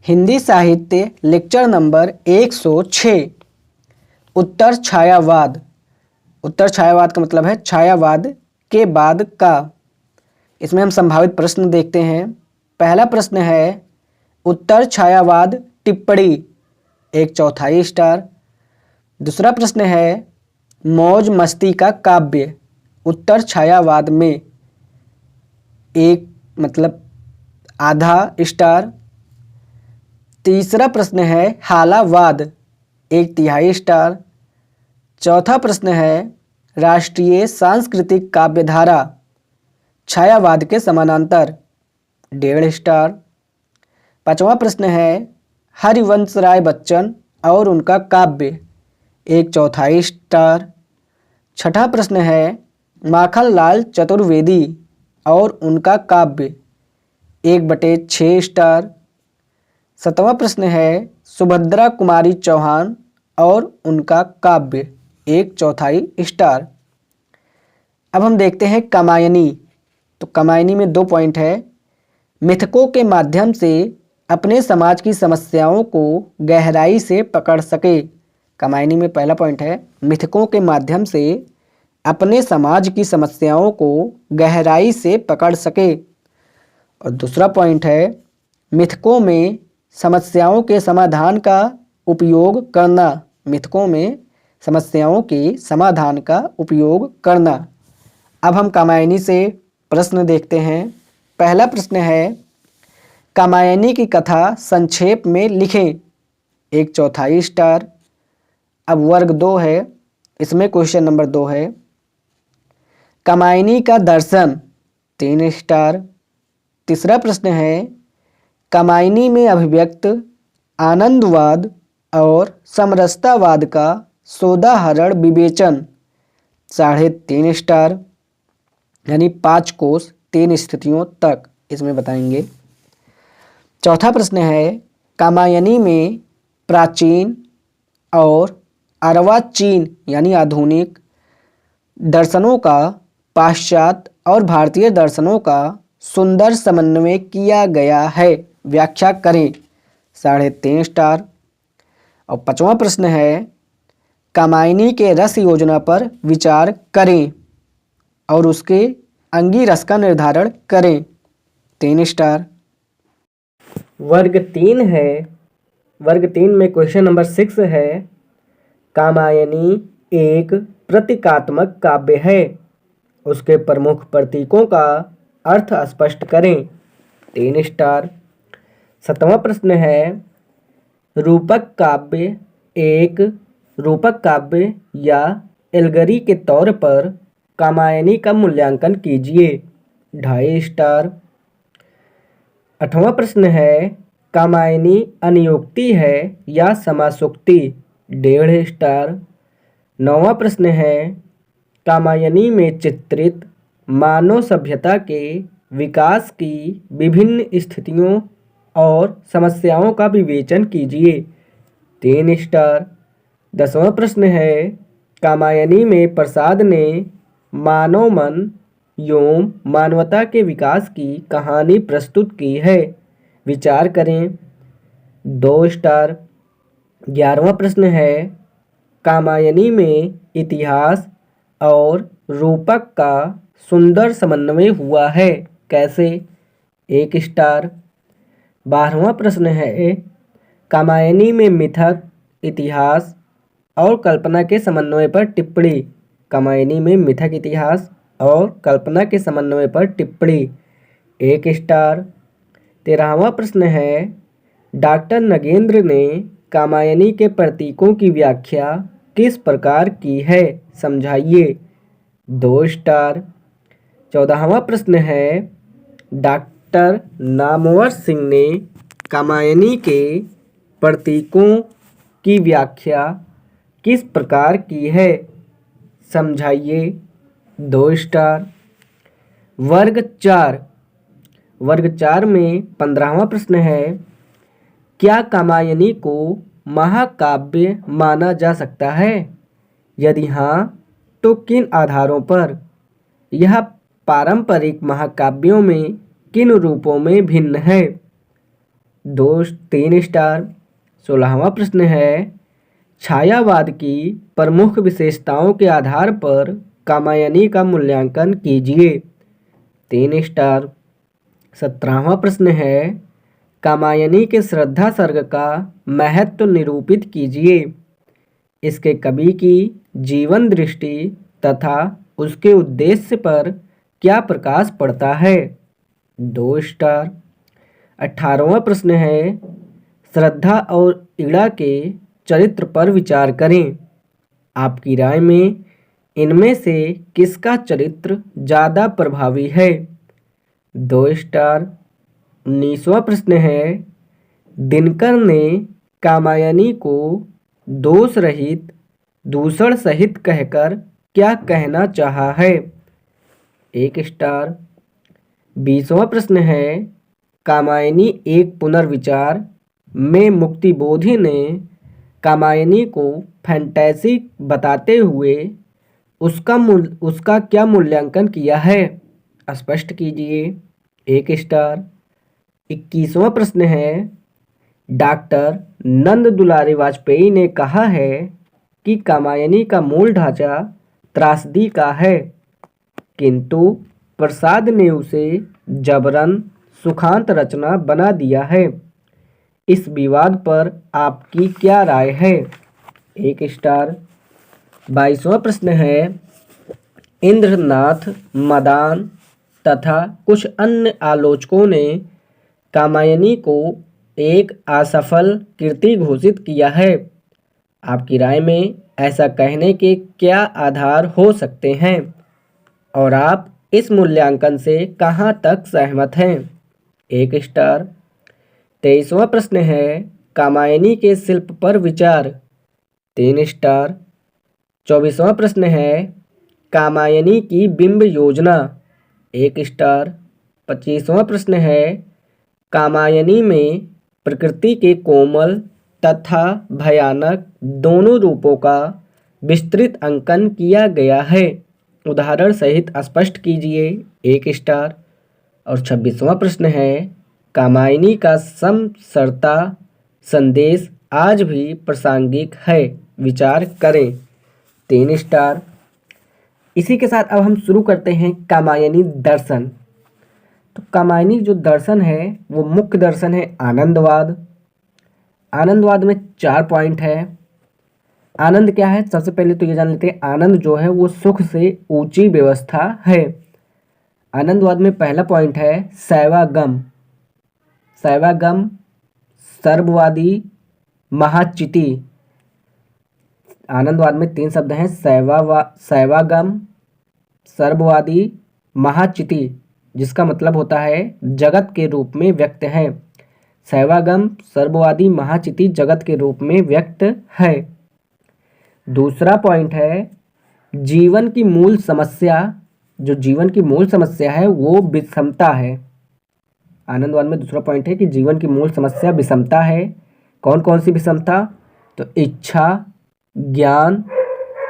हिंदी साहित्य lecture number 106। उत्तर छायावाद। उत्तर छायावाद का मतलब है छायावाद के बाद का। इसमें हम संभावित प्रश्न देखते हैं। पहला प्रश्न है उत्तर छायावाद टिप्पणी 1/4 स्टार। दूसरा प्रश्न है मौज मस्ती का काव्य उत्तर छायावाद में एक मतलब आधा स्टार। तीसरा प्रश्न है हालावाद 1/3 स्टार। चौथा प्रश्न है राष्ट्रीय सांस्कृतिक काव्यधारा छायावाद के समानांतर 1.5 स्टार। पांचवा प्रश्न है हरिवंश राय बच्चन और उनका काव्य 1/4 स्टार। छठा प्रश्न है माखनलाल चतुर्वेदी और उनका काव्य 1/6 स्टार। सातवां प्रश्न है सुभद्रा कुमारी चौहान और उनका काव्य 1/4 स्टार। अब हम देखते हैं कामायनी। तो कामायनी में 2 पॉइंट है। मिथकों के माध्यम से अपने समाज की समस्याओं को गहराई से पकड़ सके। कामायनी में पहला पॉइंट है मिथकों के माध्यम से अपने समाज की समस्याओं को गहराई से पकड़ सके। और दूसरा पॉइंट है मिथकों में समस्याओं के समाधान का उपयोग करना। मिथकों में समस्याओं के समाधान का उपयोग करना। अब हम कामायनी से प्रश्न देखते हैं। पहला प्रश्न है कामायनी की कथा संक्षेप में लिखें 1/4 स्टार। अब वर्ग 2 है, इसमें क्वेश्चन नंबर 2 है कामायनी का दर्शन 3 स्टार। तीसरा प्रश्न है कामायनी में अभिव्यक्त आनंदवाद और समरसतावाद का सोदाहरण विवेचन 3.5 स्टार, यानी 5 कोश 3 स्थितियों तक इसमें बताएंगे। चौथा प्रश्न है कामायनी में प्राचीन और अर्वाचीन यानी आधुनिक दर्शनों का पाश्चात्य और भारतीय दर्शनों का सुंदर समन्वय किया गया है, व्याख्या करें 3.5 स्टार। और पांचवा प्रश्न है कामायनी के रस योजना पर विचार करें और उसके अंगी रस का निर्धारण करें 3 स्टार। वर्ग 3 है। वर्ग 3 में क्वेश्चन नंबर 6 है कामायनी एक प्रतीकात्मक काव्य है, उसके प्रमुख प्रतीकों का अर्थ स्पष्ट करें 3 स्टार। सातवां प्रश्न है रूपक काव्य एक रूपक काव्य या एल्गरी के तौर पर कामायनी का मूल्यांकन कीजिए 2.5 स्टार। आठवां प्रश्न है कामायनी अनियोक्ति है या समासोक्ति 1.5 स्टार। नौवां प्रश्न है कामायनी में चित्रित मानव सभ्यता के विकास की विभिन्न स्थितियों और समस्याओं का विवेचन कीजिए 3 स्टार। 10वां प्रश्न है कामायनी में प्रसाद ने मानव मन एवं मानवता के विकास की कहानी प्रस्तुत की है, विचार करें 2 स्टार। 11वां प्रश्न है कामायनी में इतिहास और रूपक का सुंदर समन्वय हुआ है, कैसे 1 स्टार। 12वां प्रश्न है कामायनी में मिथक, इतिहास और कल्पना के समन्वय पर टिप्पणी। कामायनी में मिथक, इतिहास और कल्पना के समन्वय पर टिप्पणी 1 स्टार। 13वां प्रश्न है डॉक्टर नगेंद्र ने कामायनी के प्रतीकों की व्याख्या किस प्रकार की है, समझाइए 2 स्टार। 14वां प्रश्न है डॉक्टर नामवर सिंह ने कामायनी के प्रतीकों की व्याख्या किस प्रकार की है, समझाइए 2 स्टार। वर्ग 4 में 15वां प्रश्न है क्या कामायनी को महाकाव्य माना जा सकता है, यदि हाँ तो किन आधारों पर। यह पारंपरिक महाकाव्यों में किन रूपों में भिन्न है। 3 स्टार। 16वां प्रश्न है छायावाद की प्रमुख विशेषताओं के आधार पर कामायनी का मूल्यांकन कीजिए। 3 स्टार। 17वां प्रश्न है कामायनी के श्रद्धा सर्ग का महत्व निरूपित कीजिए। इसके कवि की जीवन दृष्टि तथा उसके उद्देश्य पर क्या प्रकाश पड़ता है। 2 स्टार। 18वां प्रश्न है श्रद्धा और इड़ा के चरित्र पर विचार करें। आपकी राय में इनमें से किसका चरित्र ज़्यादा प्रभावी है। 2 स्टार। 19वां प्रश्न है दिनकर ने कामायनी को दोष रहित दूषण सहित कहकर क्या कहना चाहा है। 1 स्टार। 20वां प्रश्न है कामायनी एक पुनर्विचार में मुक्तिबोधि ने कामायनी को फैंटेसी बताते हुए उसका क्या मूल्यांकन किया है, स्पष्ट कीजिए। 1 स्टार। 21वां प्रश्न है डॉक्टर नंद दुलारी वाजपेयी ने कहा है कि कामायनी का मूल ढांचा त्रासदी का है, किंतु प्रसाद ने उसे जबरन सुखांत रचना बना दिया है। इस विवाद पर आपकी क्या राय है। 1 स्टार। 22वां प्रश्न है इंद्रनाथ मदान तथा कुछ अन्य आलोचकों ने कामायनी को एक असफल कृति घोषित किया है। आपकी राय में ऐसा कहने के क्या आधार हो सकते हैं और आप इस मूल्यांकन से कहां तक सहमत हैं। 1 स्टार। 23वां प्रश्न है कामायनी के शिल्प पर विचार। 3 स्टार। 24वां प्रश्न है कामायनी की बिंब योजना। 1 स्टार। 25वां प्रश्न है कामायनी में प्रकृति के कोमल तथा भयानक दोनों रूपों का विस्तृत अंकन किया गया है, उदाहरण सहित स्पष्ट कीजिए। 1 स्टार। और 26वां प्रश्न है कामायनी का समसरता संदेश आज भी प्रासंगिक है, विचार करें। 3 स्टार। इसी के साथ अब हम शुरू करते हैं कामायनी दर्शन। तो कामायनी जो दर्शन है वो मुख्य दर्शन है आनंदवाद। आनंदवाद में 4 पॉइंट है। आनंद क्या है, सबसे पहले तो ये जान लेते हैं आनंद जो है वो सुख से ऊंची व्यवस्था है। आनंदवाद में पहला पॉइंट है शैवागम। शैवागम सर्ववादी महाचिति। आनंदवाद में 3 शब्द हैं शैवागम सर्ववादी महाचिति, जिसका मतलब होता है जगत के रूप में व्यक्त है। शैवागम सर्ववादी महाचिति जगत के रूप में व्यक्त है। दूसरा पॉइंट है जीवन की मूल समस्या। जो जीवन की मूल समस्या है वो विषमता है। आनंदवाद में दूसरा पॉइंट है कि जीवन की मूल समस्या विषमता है। कौन कौन सी विषमता, तो इच्छा, ज्ञान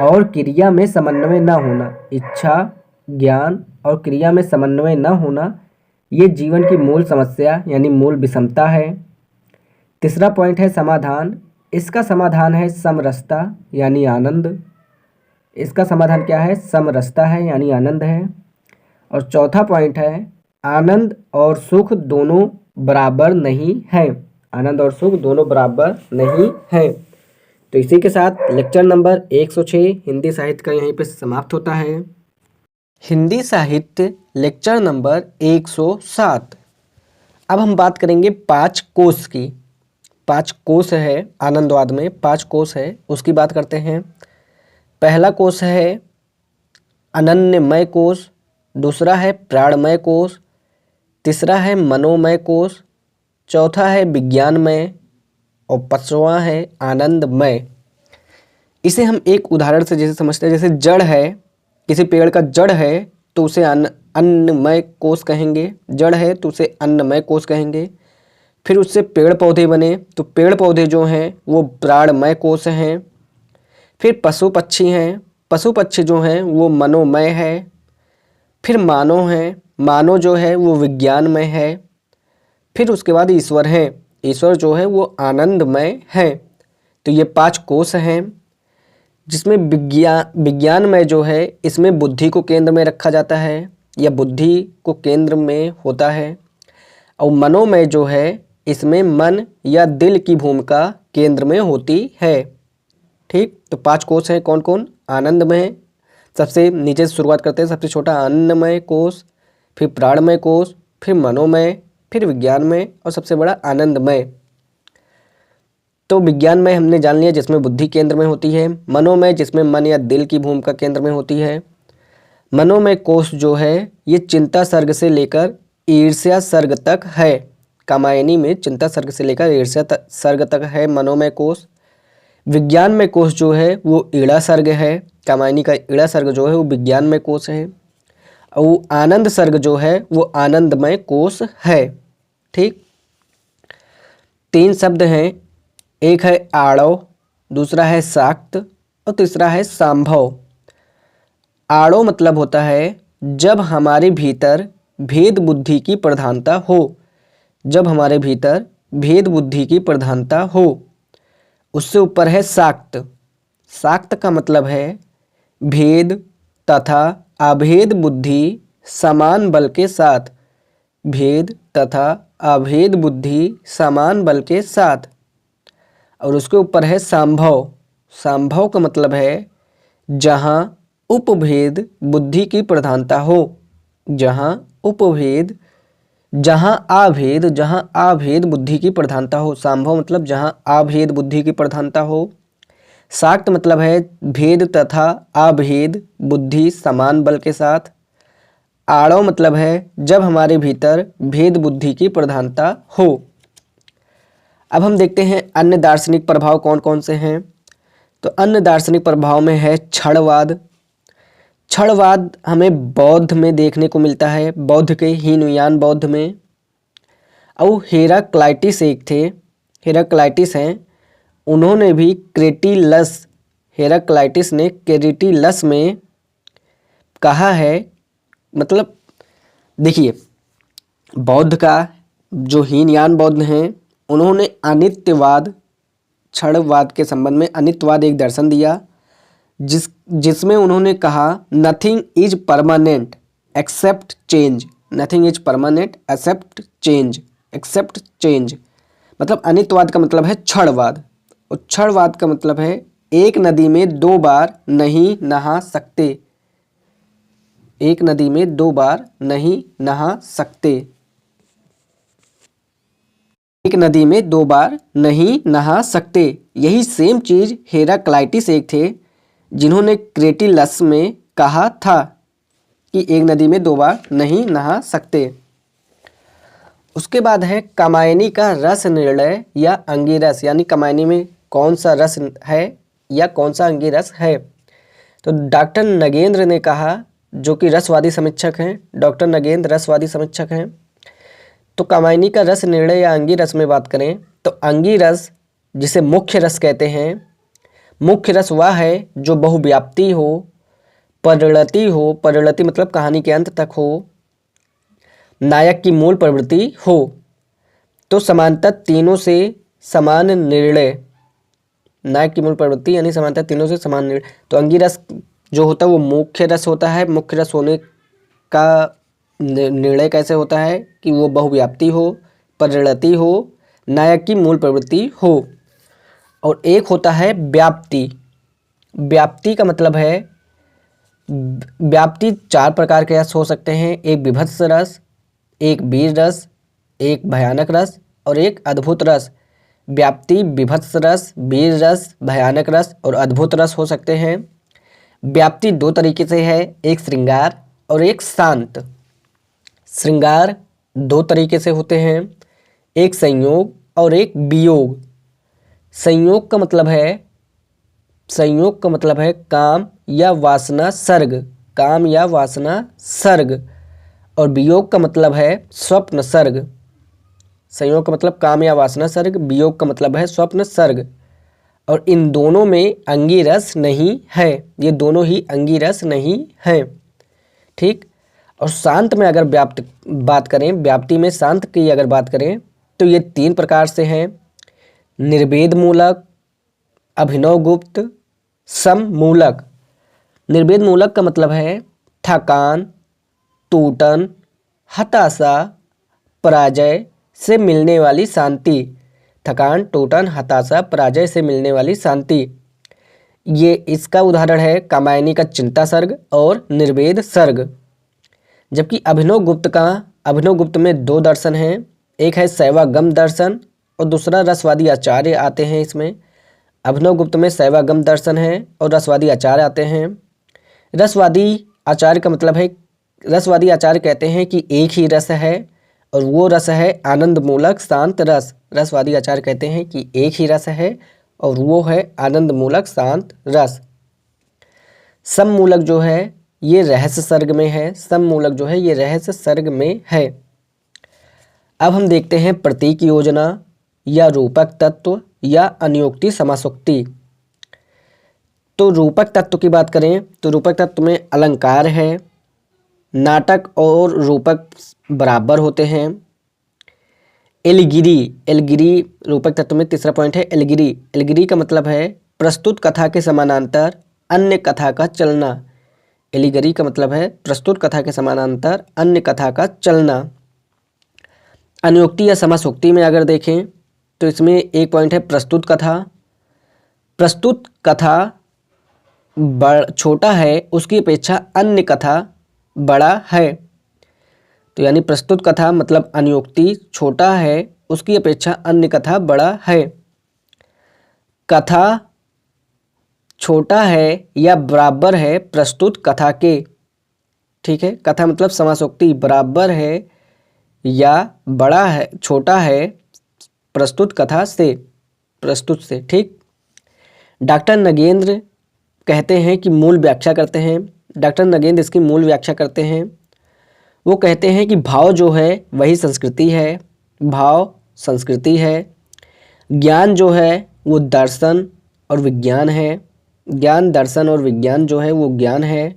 और क्रिया में समन्वय न होना। इच्छा, ज्ञान और क्रिया में समन्वय न होना, ये जीवन की मूल समस्या यानी मूल विषमता है। तीसरा पॉइंट है समाधान। इसका समाधान है समरसता यानी आनंद। इसका समाधान क्या है, समरसता है यानी आनंद है। और चौथा पॉइंट है आनंद और सुख दोनों बराबर नहीं है। आनंद और सुख दोनों बराबर नहीं है। तो इसी के साथ लेक्चर नंबर 106 हिंदी साहित्य का यहीं पे समाप्त होता है। हिंदी साहित्य लेक्चर नंबर 107। अब हम बात करेंगे 5 कोश की। 5 कोश है आनंदवाद में, 5 कोश है, उसकी बात करते हैं। पहला कोश है अनन्यमय कोश, दूसरा है प्राणमय कोश, तीसरा है मनोमय कोश, चौथा है विज्ञानमय और 5वां है आनंदमय। इसे हम एक उदाहरण से जैसे समझते हैं, जैसे जड़ है, किसी पेड़ का जड़ है तो उसे अन्नमय कोश कहेंगे। जड़ है तो उसे अन्नमय कोश कहेंगे। फिर उससे पेड़ पौधे बने तो पेड़ पौधे जो हैं वो प्राणमय कोश हैं। फिर पशु पक्षी हैं, पशु पक्षी जो हैं वो मनोमय है। फिर मानव हैं, मानव जो है वो विज्ञानमय है। फिर उसके बाद ईश्वर हैं, ईश्वर जो है वो आनंदमय है। तो ये 5 कोश हैं, जिसमें विज्ञान में जो है इसमें बुद्धि को केंद्र में रखा जाता है या बुद्धि को केंद्र में होता है, और मनोमय जो है इसमें मन या दिल की भूमिका केंद्र में होती है। ठीक, तो 5 कोश हैं कौन कौन? आनंदमय, सबसे नीचे से शुरुआत करते हैं, सबसे छोटा आनंदमय कोश, फिर प्राणमय कोश, फिर मनोमय, फिर विज्ञानमय और सबसे बड़ा आनंदमय। तो विज्ञानमय हमने जान लिया जिसमें बुद्धि केंद्र में होती है, मनोमय जिसमें मन या दिल की भूमिका केंद्र में होती है। मनोमय कोश जो है ये चिंता सर्ग से लेकर ईर्ष्या सर्ग तक है। कामायनी में चिंता सर्ग से लेकर ईर्ष्या सर्ग तक है मनोमय कोश। विज्ञानमय कोश जो है वो ईड़ा सर्ग है, कामायनी का ईड़ा सर्ग जो है वो विज्ञानमय कोश है, और वो आनंद सर्ग जो है वो आनंदमय कोश है। ठीक, 3 शब्द हैं, एक है आड़व, दूसरा है शाक्त और तीसरा है सांभव। आड़व मतलब होता है जब हमारे भीतर भेद बुद्धि की प्रधानता हो, जब हमारे भीतर भेद बुद्धि की प्रधानता हो। उससे ऊपर है शाक्त। शाक्त का मतलब है भेद तथा अभेद बुद्धि समान बल के साथ, भेद तथा अभेद बुद्धि समान बल के साथ। और उसके ऊपर है सांभव। सांभव का मतलब है जहाँ उपभेद बुद्धि की प्रधानता हो, जहाँ उपभेद, जहाँ आभेद बुद्धि की प्रधानता हो। सांभव मतलब जहाँ आभेद बुद्धि की प्रधानता हो। शाक्त मतलब है भेद तथा अभेद बुद्धि समान बल के साथ। आड़व मतलब है जब हमारे भीतर भेद बुद्धि की प्रधानता हो। अब हम देखते हैं अन्य दार्शनिक प्रभाव कौन कौन से हैं। तो अन्य दार्शनिक प्रभाव में है क्षणवाद। क्षणवाद हमें बौद्ध में देखने को मिलता है, बौद्ध के हीनयान बौद्ध में। और हेराक्लाइटिस एक थे, हेराक्लाइटिस हैं, उन्होंने भी क्रेटिलस, हेराक्लाइटिस ने क्रेटिलस में कहा है, मतलब देखिए बौद्ध का जो हीनयान बौद्ध हैं उन्होंने अनित्यवाद, क्षणवाद के संबंध में अनित्यवाद एक दर्शन दिया, जिसमें उन्होंने कहा nothing is permanent except change, nothing is permanent except change. मतलब अनित्यवाद का मतलब है क्षणवाद, और क्षणवाद का मतलब है एक नदी में 2 बार नहीं नहा सकते, एक नदी में 2 बार नहीं नहा सकते, एक नदी में 2 बार नहीं नहा सकते। यही सेम चीज हेराक्लाइटिस एक थे जिन्होंने क्रेटिलस में कहा था कि एक नदी में 2 बार नहीं नहा सकते। उसके बाद है कामायनी का रस निर्णय या अंगिरस, यानी कामायनी में कौन सा रस है या कौन सा अंगिरस है। तो डॉक्टर नगेंद्र ने कहा, जो कि रसवादी समीक्षक हैं, डॉक्टर नगेंद्र रसवादी समीक्षक हैं। तो कामायनी का रस निर्णय या अंगिरस में बात करें तो अंगिरस जिसे मुख्य रस कहते हैं, मुख्य रस वह है जो बहुव्याप्ति हो, परिणति हो, परिणति मतलब कहानी के अंत तक हो, नायक की मूल प्रवृत्ति हो, तो समानता तीनों से समान निर्णय, नायक की मूल प्रवृत्ति यानी समानता तीनों से समान निर्णय। तो अंगिरस जो होता है वो मुख्य रस होता है। मुख्य रस होने का निर्णय कैसे होता है कि वो बहुव्याप्ति हो, परिणति हो, नायक की मूल प्रवृत्ति हो। और एक होता है व्याप्ति। व्याप्ति का मतलब है, व्याप्ति 4 प्रकार के रस हो सकते हैं, एक विभत्स रस, एक वीर रस, एक भयानक रस और एक अद्भुत रस। व्याप्ति विभत्स रस, वीर रस, भयानक रस और अद्भुत रस हो सकते हैं। व्याप्ति 2 तरीके से है, एक श्रृंगार और एक शांत। श्रृंगार 2 तरीके से होते हैं, एक संयोग और एक वियोग। संयोग का मतलब है काम या वासना सर्ग, काम या वासना सर्ग, और वियोग का मतलब है स्वप्न सर्ग। संयोग का मतलब काम या वासना सर्ग, वियोग का मतलब है स्वप्न सर्ग। और इन दोनों में अंगिरस नहीं है, ये दोनों ही अंगिरस नहीं है। ठीक। और शांत में अगर बात करें, व्याप्ति में शांत की अगर बात करें तो ये 3 प्रकार से हैं: निर्वेद मूलक, अभिनव गुप्त, सममूलक। निर्वेद मूलक का मतलब है थकान, टूटन, हताशा, पराजय से मिलने वाली शांति। थकान, टूटन, हताशा, पराजय से मिलने वाली शांति। ये इसका उदाहरण है कामायनी का चिंता सर्ग और निर्वेद सर्ग। जबकि अभिनव गुप्त में 2 दर्शन हैं, एक है शैवागम दर्शन और दूसरा रसवादी आचार्य आते हैं इसमें। अभिनव गुप्त में शैवागम दर्शन है और रसवादी आचार्य आते हैं। रसवादी आचार्य का मतलब है, रसवादी आचार्य कहते हैं कि एक ही रस है और वो रस है आनंद मूलक शांत रस। रसवादी आचार्य कहते हैं कि एक ही रस है और वो है आनंद मूलक शांत रस। सममूलक जो है ये रहस्य सर्ग में है। सममूलक जो है ये रहस्य सर्ग में है। अब हम देखते हैं प्रतीक योजना या रूपक तत्व या अन्योक्ति समासोक्ति। तो रूपक तत्व की बात करें तो रूपक तत्व में अलंकार है, नाटक और रूपक बराबर होते हैं। एलगिरी रूपक तत्व में तीसरा पॉइंट है एलगिरी। एलगिरी का मतलब है प्रस्तुत कथा के समानांतर अन्य कथा का चलना। एलिगरी का मतलब है प्रस्तुत कथा के समानांतर अन्य कथा का चलना। अन्योक्ति या समासोक्ति में अगर देखें तो इसमें एक पॉइंट है प्रस्तुत कथा। प्रस्तुत कथा छोटा है, उसकी अपेक्षा अन्य कथा बड़ा है। तो यानी प्रस्तुत कथा मतलब अन्योक्ति छोटा है, उसकी अपेक्षा अन्य कथा बड़ा है। कथा छोटा है या बराबर है प्रस्तुत कथा के। ठीक है, कथा मतलब समासोक्ति बराबर है या बड़ा है, छोटा है प्रस्तुत कथा से, प्रस्तुत से। ठीक, डॉक्टर नगेंद्र कहते हैं कि मूल व्याख्या करते हैं। डॉक्टर नगेंद्र इसकी मूल व्याख्या करते हैं। वो कहते हैं कि भाव जो है वही संस्कृति है, भाव संस्कृति है। ज्ञान जो है वो दर्शन और विज्ञान है, ज्ञान दर्शन और विज्ञान जो है वो ज्ञान है।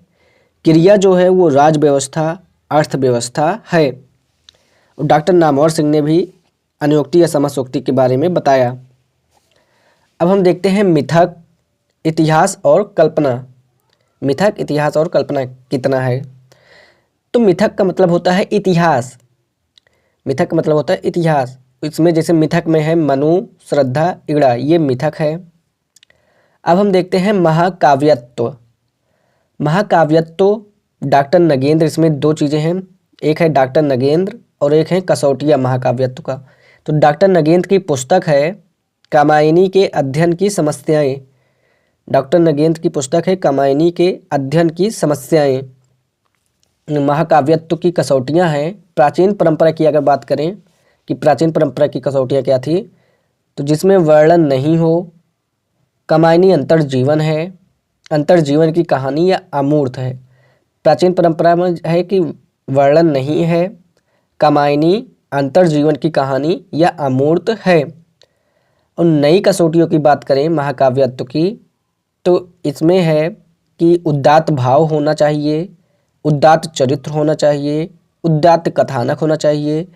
क्रिया जो है वो राज व्यवस्था अर्थव्यवस्था है। डॉक्टर नामवर सिंह ने भी अन्योक्ति या समासोक्ति के बारे में बताया। अब हम देखते हैं मिथक, इतिहास और कल्पना। मिथक, इतिहास और कल्पना कितना है। तो मिथक का मतलब होता है इतिहास। मिथक का मतलब होता है इतिहास। इसमें जैसे मिथक में है मनु, श्रद्धा, इगड़ा, ये मिथक है। अब हम देखते हैं महाकाव्यत्व। महाकाव्यत्व डॉक्टर नगेंद्र, इसमें 2 चीज़ें हैं, एक है डॉक्टर नगेंद्र और एक है कसौटिया महाकाव्यत्व का। तो डॉक्टर नगेंद्र की पुस्तक है कामायनी के अध्ययन की समस्याएं। डॉक्टर नगेंद्र की पुस्तक है कामायनी के अध्ययन की समस्याएं। महाकाव्यत्व की कसौटियां हैं। प्राचीन परंपरा की अगर बात करें कि प्राचीन परंपरा की कसौटियां क्या थी, तो जिसमें वर्णन नहीं हो। कामायनी अंतर्जीवन है, अंतर्जीवन की कहानी या अमूर्त है। प्राचीन परंपरा में है कि वर्णन नहीं है, कामायनी अंतर्जीवन की कहानी या अमूर्त है। और नई कसौटियों की बात करें महाकाव्यत्व की, तो इसमें है कि उदात्त भाव होना चाहिए, उदात्त चरित्र होना चाहिए, उदात्त कथानक होना चाहिए,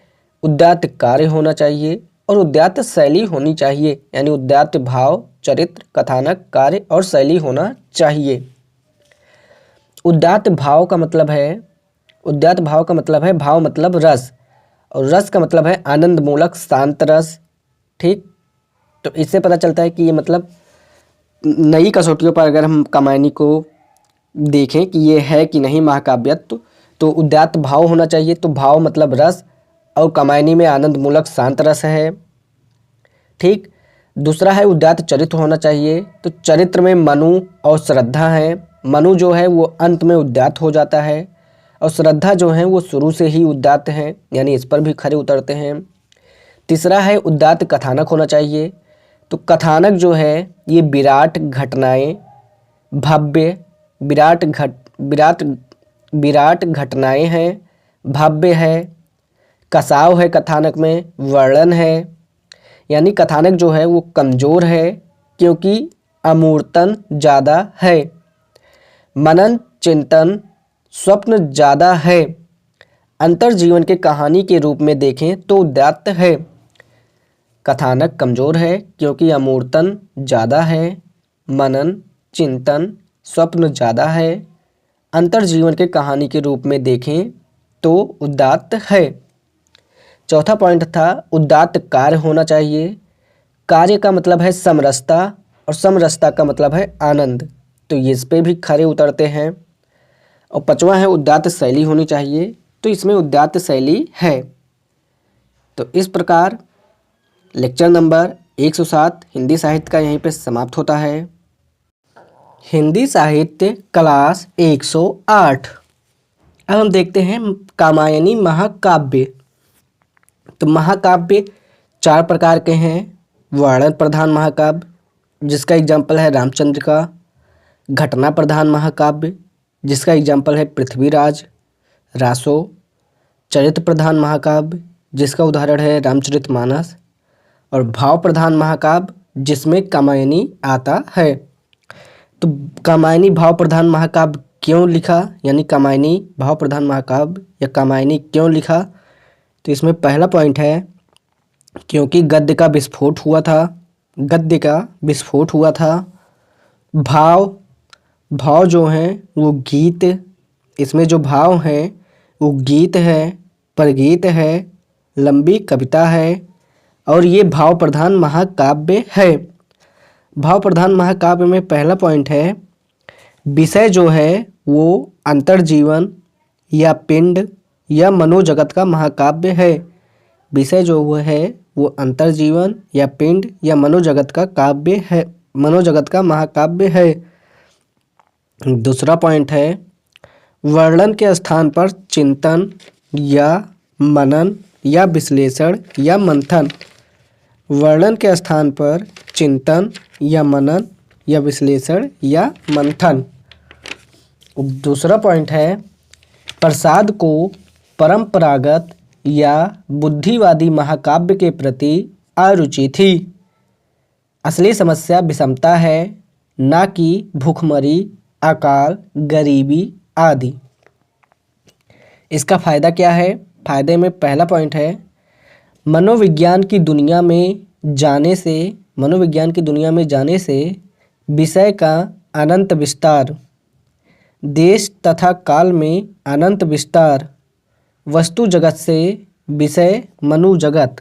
उदात्त कार्य होना चाहिए और उदात्त शैली होनी चाहिए। यानी उदात्त भाव, चरित्र, कथानक, कार्य और शैली होना चाहिए। उदात्त भाव का मतलब है, उदात्त भाव का मतलब है, भाव मतलब रस और रस का मतलब है आनंद मूलक शांत रस। ठीक, तो इससे पता चलता है कि ये मतलब नई कसौटियों पर अगर हम कामायनी को देखें कि ये है कि नहीं महाकाव्यत्व, तो उदात्त भाव होना चाहिए। तो भाव मतलब रस और कामायनी में आनंद मूलक शांत रस है। ठीक, दूसरा है उदात्त चरित्र होना चाहिए। तो चरित्र में मनु और श्रद्धा है। मनु जो है वो अंत में उदात्त हो जाता है और श्रद्धा जो है वो शुरू से ही उदात्त है, यानी इस पर भी खरे उतरते हैं। तीसरा है उदात्त कथानक होना चाहिए। तो कथानक जो है ये विराट घटनाएं, भव्य विराट घटनाएं हैं, भव्य है, कसाव है कथानक में, वर्णन है। यानी कथानक जो है वो कमज़ोर है क्योंकि अमूर्तन ज़्यादा है, मनन चिंतन स्वप्न ज़्यादा है। अंतर्जीवन के कहानी के रूप में देखें तो उदात्त है। कथानक कमज़ोर है क्योंकि अमूर्तन ज़्यादा है, मनन चिंतन स्वप्न ज़्यादा है, अंतर्जीवन के कहानी के रूप में देखें तो उदात्त है। चौथा पॉइंट था उदात्त कार्य होना चाहिए। कार्य का मतलब है समरसता और समरसता का मतलब है आनंद, तो ये इस पे भी खरे उतरते हैं। और पांचवा है उदात्त शैली होनी चाहिए, तो इसमें उदात्त शैली है। तो इस प्रकार लेक्चर नंबर 107 हिंदी साहित्य का यहीं पे समाप्त होता है। हिंदी साहित्य क्लास 108। अब हम देखते हैं कामायनी महाकाव्य। तो महाकाव्य 4 प्रकार के हैं। वर्णन प्रधान महाकाव्य जिसका एग्जाम्पल है रामचंद्र का, घटना प्रधान महाकाव्य जिसका एग्जाम्पल है पृथ्वीराज, रासो, चरित्र प्रधान महाकाव्य जिसका उदाहरण है रामचरितमानस, और भाव प्रधान महाकाव्य जिसमें कामायनी आता है। तो कामायनी भाव प्रधान महाकाव्य क्यों लिखा, यानी कामायनी भाव प्रधान महाकाव्य या कामायनी क्यों लिखा, तो इसमें पहला पॉइंट है क्योंकि गद्य का विस्फोट हुआ था। गद्य का विस्फोट हुआ था। भाव जो हैं वो गीत, इसमें जो भाव हैं वो गीत है, परगीत है, लंबी कविता है, और ये भाव प्रधान महाकाव्य है। भाव प्रधान महाकाव्य में पहला पॉइंट है विषय जो है वो अंतर्जीवन या पिंड या मनोजगत का महाकाव्य है। विषय जो वो है वो अंतर्जीवन या पिंड या मनोजगत का काव्य है, मनोजगत का महाकाव्य है। दूसरा पॉइंट है वर्णन के स्थान पर चिंतन या मनन या विश्लेषण या मंथन। वर्णन के स्थान पर चिंतन या मनन या विश्लेषण या मंथन। दूसरा पॉइंट है प्रसाद को परंपरागत या बुद्धिवादी महाकाव्य के प्रति अरुचि थी। असली समस्या विषमता है, ना कि भूखमरी, अकाल, गरीबी आदि। इसका फायदा क्या है? फायदे में पहला पॉइंट है मनोविज्ञान की दुनिया में जाने से विषय का अनंत विस्तार, देश तथा काल में अनंत विस्तार, वस्तु जगत से विषय मनु जगत।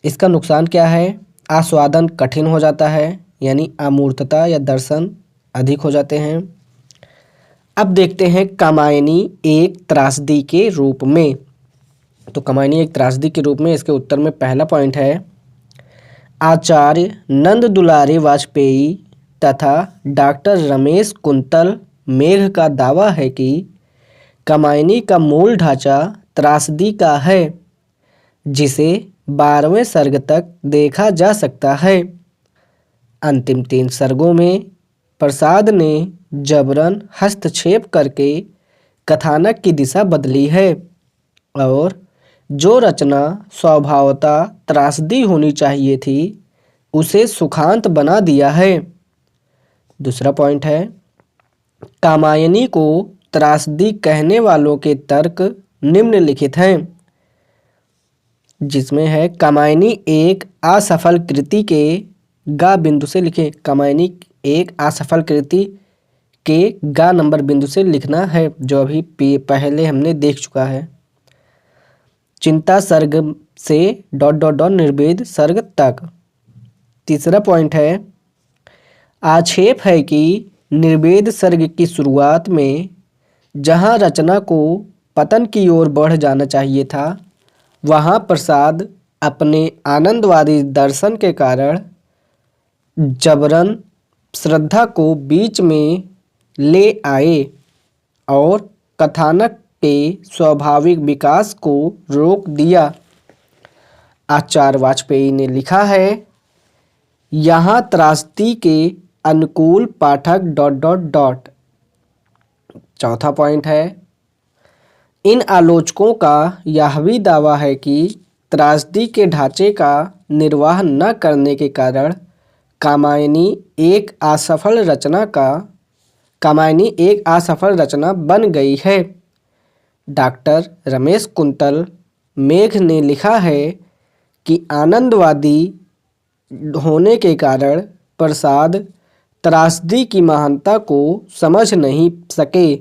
इसका नुकसान क्या है? आस्वादन कठिन हो जाता है, यानी अमूर्तता या दर्शन अधिक हो जाते हैं। अब देखते हैं कामायनी एक त्रासदी के रूप में। तो कामायनी एक त्रासदी के रूप में इसके उत्तर में पहला पॉइंट है आचार्य नंद दुलारे वाजपेयी तथा डॉक्टर रमेश कुंतल मेघ का दावा है कि कामायनी का मूल ढांचा त्रासदी का है, जिसे 12वें सर्ग तक देखा जा सकता है। अंतिम 3 सर्गों में प्रसाद ने जबरन हस्तक्षेप करके कथानक की दिशा बदली है और जो रचना स्वभावतः त्रासदी होनी चाहिए थी उसे सुखांत बना दिया है। दूसरा पॉइंट है कामायनी को त्रासदी कहने वालों के तर्क निम्नलिखित हैं, जिसमें है कामायनी एक असफल कृति के गा बिंदु से लिखें। कामायनी एक असफल कृति के गा नंबर बिंदु से लिखना है, जो अभी पहले हमने देख चुका है। चिंता सर्ग से ... निर्वेद सर्ग तक। तीसरा पॉइंट है आक्षेप है कि निर्वेद सर्ग की शुरुआत में जहां रचना को पतन की ओर बढ़ जाना चाहिए था, वहां प्रसाद अपने आनंदवादी दर्शन के कारण जबरन श्रद्धा को बीच में ले आए और कथानक के स्वाभाविक विकास को रोक दिया। आचार्य वाजपेयी ने लिखा है यहाँ त्रासदी के अनुकूल पाठक ... चौथा पॉइंट है इन आलोचकों का यह भी दावा है कि त्रासदी के ढांचे का निर्वाह न करने के कारण कामायनी एक असफल रचना बन गई है। डॉक्टर रमेश कुंतल मेघ ने लिखा है कि आनंदवादी होने के कारण प्रसाद त्रासदी की महानता को समझ नहीं सके।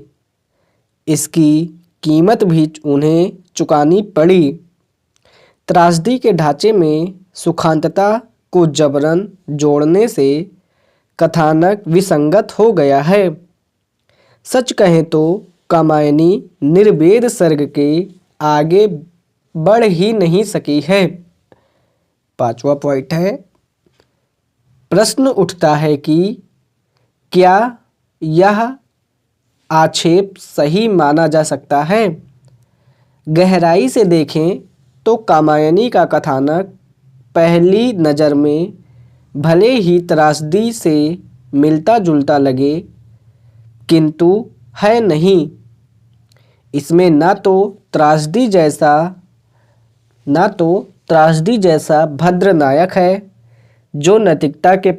इसकी कीमत भी उन्हें चुकानी पड़ी। त्रासदी के ढांचे में सुखांतता को जबरन जोड़ने से कथानक विसंगत हो गया है। सच कहें तो कामायनी निर्वेद सर्ग के आगे बढ़ ही नहीं सकी है। 5वां पॉइंट है, प्रश्न उठता है कि क्या यह आक्षेप सही माना जा सकता है? गहराई से देखें तो कामायनी का कथानक पहली नज़र में भले ही त्रासदी से मिलता जुलता लगे, किंतु है नहीं। इसमें ना तो त्रासदी जैसा भद्र नायक है जो नैतिकता के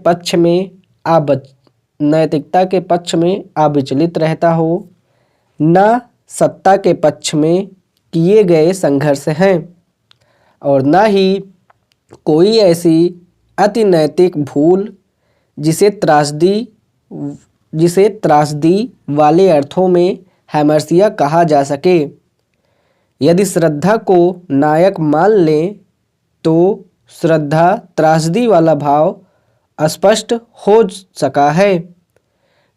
पक्ष में अविचलित रहता हो, न सत्ता के पक्ष में किए गए संघर्ष हैं, और न ही कोई ऐसी अति नैतिक भूल जिसे त्रासदी वाले अर्थों में हैमर्सिया कहा जा सके। यदि श्रद्धा को नायक मान लें तो श्रद्धा त्रासदी वाला भाव स्पष्ट हो सका है,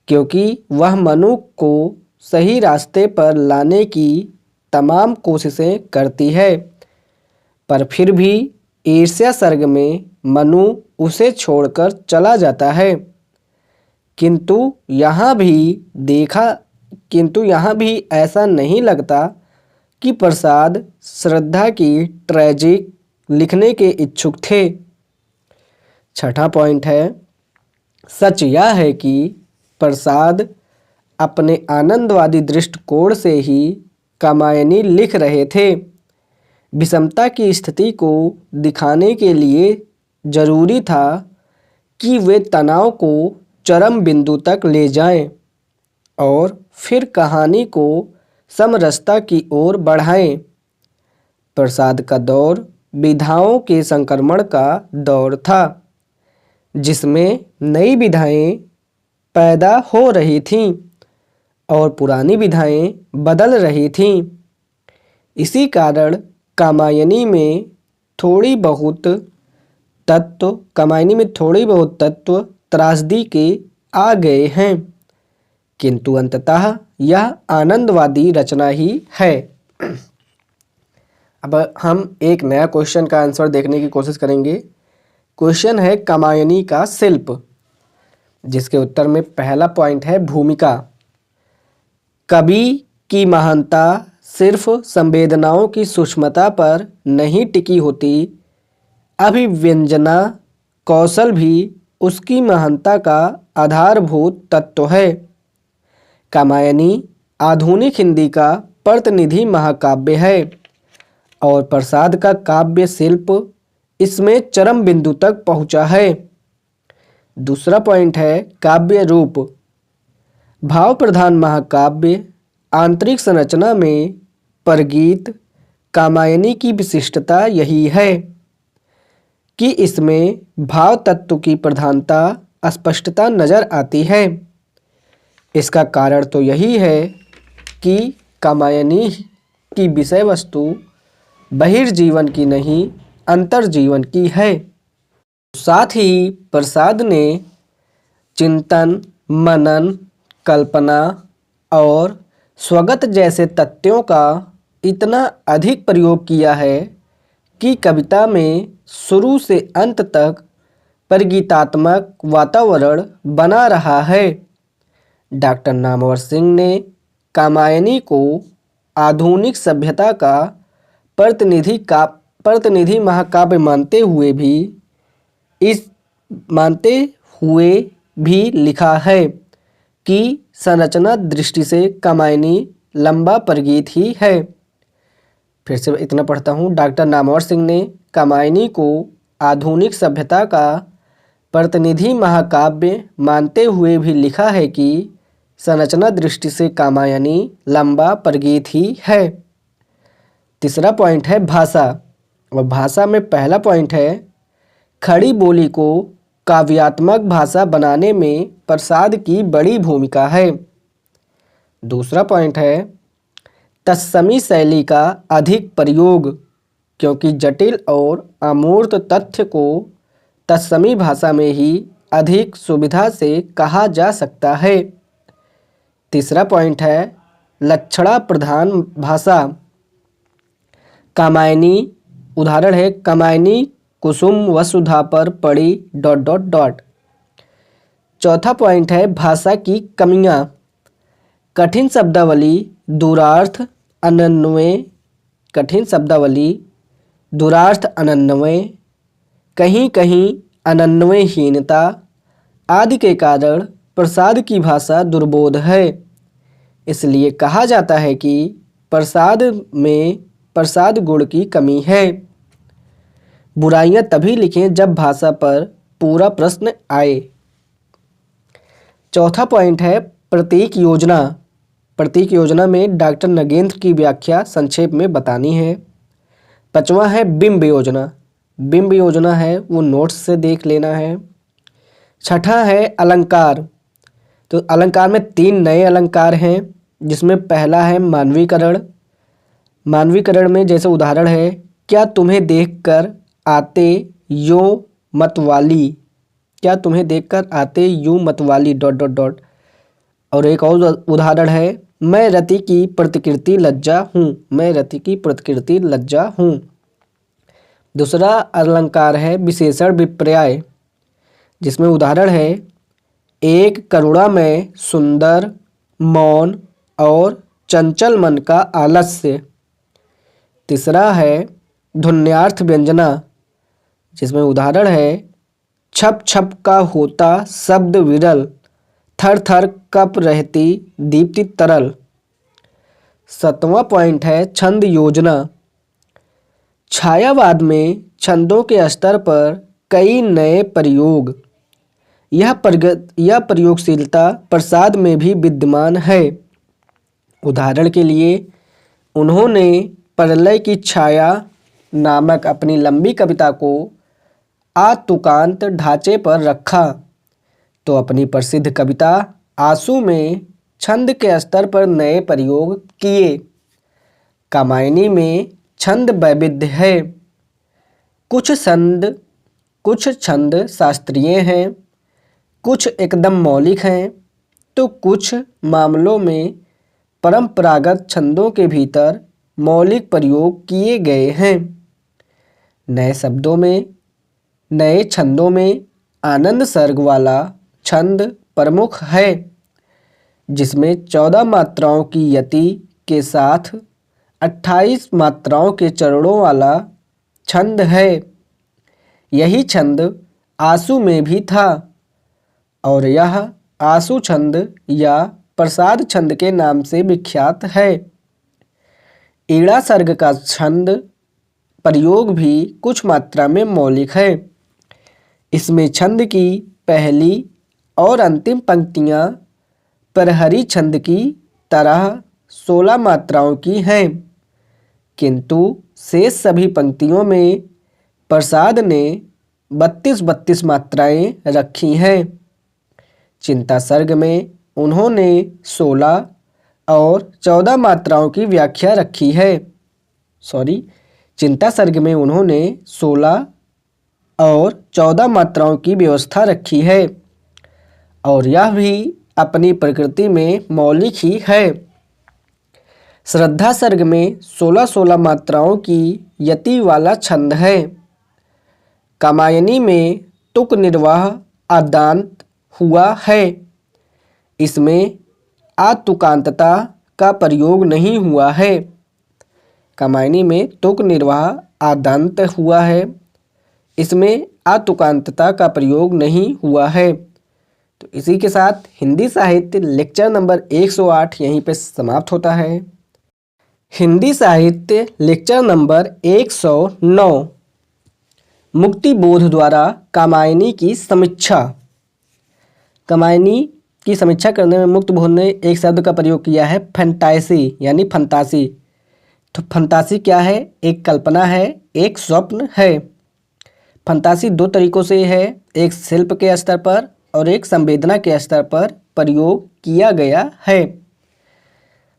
क्योंकि वह मनु को सही रास्ते पर लाने की तमाम कोशिशें करती है, पर फिर भी ईर्ष्या सर्ग में मनु उसे छोड़कर चला जाता है। किंतु यहाँ भी ऐसा नहीं लगता कि प्रसाद श्रद्धा की ट्रेजिक लिखने के इच्छुक थे। 6वां पॉइंट है, सच यह है कि प्रसाद अपने आनंदवादी दृष्टिकोण से ही कामायनी लिख रहे थे। विषमता की स्थिति को दिखाने के लिए जरूरी था कि वे तनाव को चरम बिंदु तक ले जाएं और फिर कहानी को समरसता की ओर बढ़ाएं। प्रसाद का दौर विधाओं के संक्रमण का दौर था, जिसमें नई विधाएं पैदा हो रही थीं और पुरानी विधाएं बदल रही थीं। इसी कारण कामायनी में थोड़ी बहुत तत्व त्रासदी के आ गए हैं, किंतु अंततः यह आनंदवादी रचना ही है। अब हम एक नया क्वेश्चन का आंसर देखने की कोशिश करेंगे। क्वेश्चन है कामायनी का शिल्प, जिसके उत्तर में पहला पॉइंट है भूमिका। कवि की महानता सिर्फ संवेदनाओं की सूक्ष्मता पर नहीं टिकी होती, अभिव्यंजना कौशल भी उसकी महानता का आधारभूत तत्व है। कामायनी आधुनिक हिंदी का प्रतिनिधि महाकाव्य है और प्रसाद का काव्य शिल्प इसमें चरम बिंदु तक पहुंचा है। दूसरा पॉइंट है काव्य रूप। भाव प्रधान महाकाव्य आंतरिक संरचना में परगीत कामायनी की विशिष्टता यही है कि इसमें भाव तत्व की प्रधानता स्पष्टता नजर आती है। इसका कारण तो यही है कि कामायनी की विषय वस्तु बहिर्जीवन की नहीं अंतर्जीवन की है। साथ ही प्रसाद ने चिंतन, मनन, कल्पना और स्वगत जैसे तथ्यों का इतना अधिक प्रयोग किया है कि कविता में शुरू से अंत तक परिगीतात्मक वातावरण बना रहा है। डॉक्टर नामवर सिंह ने कामायनी को आधुनिक सभ्यता का प्रतिनिधि महाकाव्य मानते हुए भी लिखा है कि संरचना दृष्टि से कामायनी लंबा परगीत ही है। फिर से इतना पढ़ता हूँ। डॉक्टर नामवर सिंह ने कामायनी को आधुनिक सभ्यता का प्रतिनिधि महाकाव्य मानते हुए भी लिखा है कि संरचना दृष्टि से कामायनी लंबा परगीत ही है। तीसरा पॉइंट है भाषा। और भाषा में पहला पॉइंट है खड़ी बोली को काव्यात्मक भाषा बनाने में प्रसाद की बड़ी भूमिका है। दूसरा पॉइंट है तत्समी शैली का अधिक प्रयोग, क्योंकि जटिल और अमूर्त तथ्य को तत्समी भाषा में ही अधिक सुविधा से कहा जा सकता है। तीसरा पॉइंट है लक्षणा प्रधान भाषा। कामायनी, उदाहरण है कामायनी कुसुम वसुधा पर पड़ी ... चौथा पॉइंट है भाषा की कमियां। कठिन शब्दावली, दूरार्थ, अनन्वय, कठिन शब्दावली, दूरार्थ, अनन्वय, कहीं कहीं अनन्वयहीनता आदि के कारण प्रसाद की भाषा दुर्बोध है। इसलिए कहा जाता है कि प्रसाद में प्रसाद गुण की कमी है। बुराइयां तभी लिखें जब भाषा पर पूरा प्रश्न आए। चौथा पॉइंट है प्रतीक योजना। प्रतीक योजना में डॉक्टर नगेंद्र की व्याख्या संक्षेप में बतानी है। पांचवा है बिंब योजना। बिंब योजना है वो नोट्स से देख लेना है। छठा है अलंकार। तो अलंकार में 3 नए अलंकार हैं, जिसमें पहला है मानवीकरण। मानवीकरण में जैसे उदाहरण है क्या तुम्हें देखकर आते यूं मतवाली, क्या तुम्हें देखकर आते यूं मतवाली ... और एक और उदाहरण है मैं रति की प्रतिकृति लज्जा हूँ, मैं रति की प्रतिकृति लज्जा हूँ। दूसरा अलंकार है विशेषण विपर्याय, जिसमें उदाहरण है एक करुणा में सुंदर, मौन और चंचल मन का आलस्य। तीसरा है ध्वन्यार्थ व्यंजना, जिसमें उदाहरण है छप छप का होता शब्द विरल, थर थर कप रहती दीप्ति तरल। सातवां पॉइंट है छंद योजना। छायावाद में छंदों के स्तर पर कई नए प्रयोग, यह प्रयोगशीलता प्रसाद में भी विद्यमान है। उदाहरण के लिए उन्होंने प्रलय की छाया नामक अपनी लंबी कविता को आतुकांत ढांचे पर रखा, तो अपनी प्रसिद्ध कविता आंसू में छंद के स्तर पर नए प्रयोग किए। कामायनी में छंद वैविध्य है। कुछ छंद शास्त्रीय हैं, कुछ एकदम मौलिक हैं, तो कुछ मामलों में परंपरागत छंदों के भीतर मौलिक प्रयोग किए गए हैं। नए छंदों में आनंद सर्ग वाला छंद प्रमुख है, जिसमें 14 मात्राओं की यति के साथ 28 मात्राओं के चरणों वाला छंद है। यही छंद आसु में भी था और यह आसु छंद या प्रसाद छंद के नाम से विख्यात है। ईड़ा सर्ग का छंद प्रयोग भी कुछ मात्रा में मौलिक है। इसमें छंद की पहली और अंतिम पंक्तियां प्रहरी छंद की तरह 16 मात्राओं की हैं, किंतु शेष सभी पंक्तियों में प्रसाद ने 32 मात्राएं रखी हैं। चिंता सर्ग में उन्होंने 16 और 14 मात्राओं की व्याख्या रखी है। चिंता सर्ग में उन्होंने 16 और 14 मात्राओं की व्यवस्था रखी है और यह भी अपनी प्रकृति में मौलिक ही है। श्रद्धा सर्ग में 16 मात्राओं की यति वाला छंद है। कामायनी में तुक निर्वाह आदांत हुआ है। इसमें आतुकांतता का प्रयोग नहीं हुआ है। कामायनी में तुक निर्वाह आदांत हुआ है, इसमें आतुकांतता का प्रयोग नहीं हुआ है। तो इसी के साथ हिंदी साहित्य लेक्चर नंबर 108 यहीं पे समाप्त होता है। हिंदी साहित्य लेक्चर नंबर 109 मुक्ति बोध द्वारा कामायनी की समीक्षा। कामायनी की समीक्षा करने में मुक्ति बोध ने एक शब्द का प्रयोग किया है फैंटासी यानी फंतासी। तो फंतासी क्या है? एक कल्पना है, एक स्वप्न है। फंतासी दो तरीकों से है, एक शिल्प के स्तर पर और एक संवेदना के स्तर पर प्रयोग किया गया है।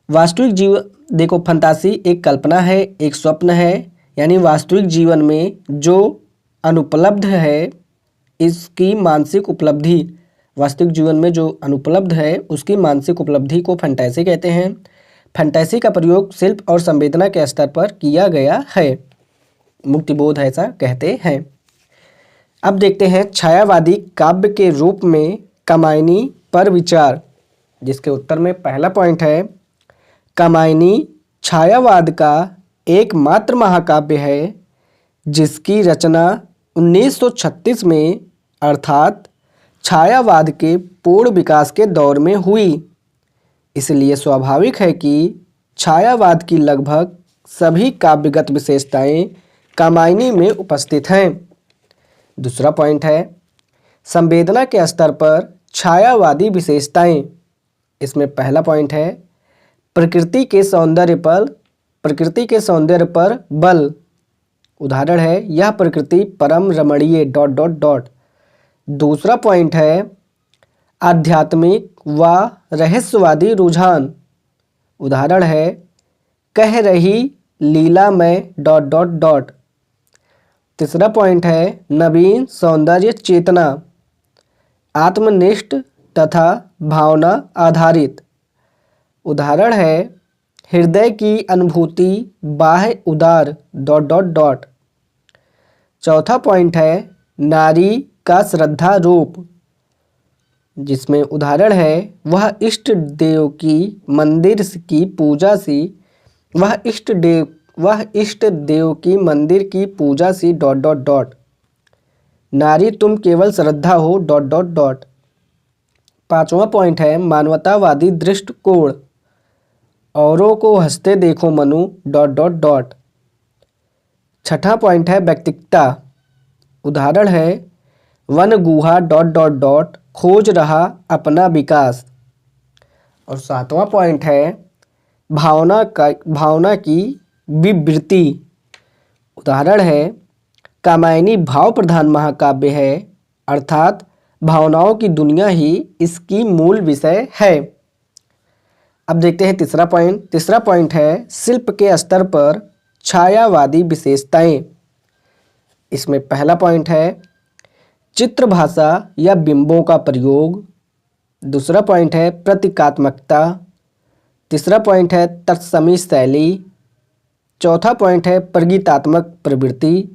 वास्तविक जीवन, देखो फंतासी एक कल्पना है, एक स्वप्न है, यानी वास्तविक जीवन में जो अनुपलब्ध है इसकी मानसिक उपलब्धि, वास्तविक जीवन में जो अनुपलब्ध है उसकी मानसिक उपलब्धि को फंतासी कहते हैं। फंतासी का प्रयोग शिल्प और संवेदना के स्तर पर किया गया है, मुक्तिबोध ऐसा कहते हैं। अब देखते हैं छायावादी काव्य के रूप में कामायनी पर विचार, जिसके उत्तर में पहला पॉइंट है, कामायनी छायावाद का एकमात्र महाकाव्य है जिसकी रचना 1936 में अर्थात छायावाद के पूर्ण विकास के दौर में हुई। इसलिए स्वाभाविक है कि छायावाद की लगभग सभी काव्यगत विशेषताएं कामायनी में उपस्थित हैं। दूसरा पॉइंट है, संवेदना के स्तर पर छायावादी विशेषताएं। इसमें पहला पॉइंट है, प्रकृति के सौंदर्य पर बल। उदाहरण है, यह प्रकृति परम रमणीय ... दूसरा पॉइंट है, आध्यात्मिक व रहस्यवादी रुझान। उदाहरण है, कह रही लीला में ... तीसरा पॉइंट है, नवीन सौंदर्य चेतना, आत्मनिष्ठ तथा भावना आधारित। उदाहरण है, हृदय की अनुभूति बाह्य उदार ... चौथा पॉइंट है, नारी का श्रद्धा रूप, जिसमें उदाहरण है, वह इष्ट देव की मंदिर की पूजा सी ... नारी तुम केवल श्रद्धा हो ... पांचवा पॉइंट है, मानवतावादी दृष्टिकोण, औरों को हंसते देखो मनु ... छठा पॉइंट है, व्यक्तिकता। उदाहरण है, वन गुहा ... खोज रहा अपना विकास। और सातवां पॉइंट है, भावना की विवृत्ति। उदाहरण है, कामायनी भाव प्रधान महाकाव्य है, अर्थात भावनाओं की दुनिया ही इसकी मूल विषय है। अब देखते हैं तीसरा पॉइंट है, शिल्प के स्तर पर छायावादी विशेषताएं। इसमें पहला पॉइंट है, चित्र भाषा या बिंबों का प्रयोग। दूसरा पॉइंट है, प्रतीकात्मकता। तीसरा पॉइंट है, तत्समी शैली। चौथा पॉइंट है, प्रगीतात्मक प्रवृत्ति,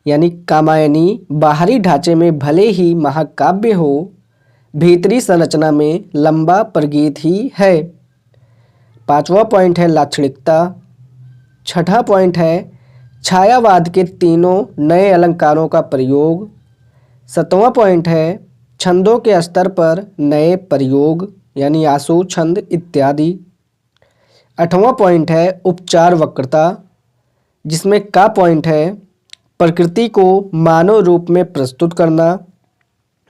यानी कामायनी बाहरी ढांचे में भले ही महाकाव्य हो, भीतरी संरचना में लंबा प्रगीत ही है। पांचवा पॉइंट है, लाक्षणिकता। छठा पॉइंट है, छायावाद के तीनों नए अलंकारों का प्रयोग। सातवां पॉइंट है, छंदों के स्तर पर नए प्रयोग, यानी आशु छंद इत्यादि। आठवां पॉइंट है, उपचार वक्रता, जिसमें का पॉइंट है, प्रकृति को मानव रूप में प्रस्तुत करना,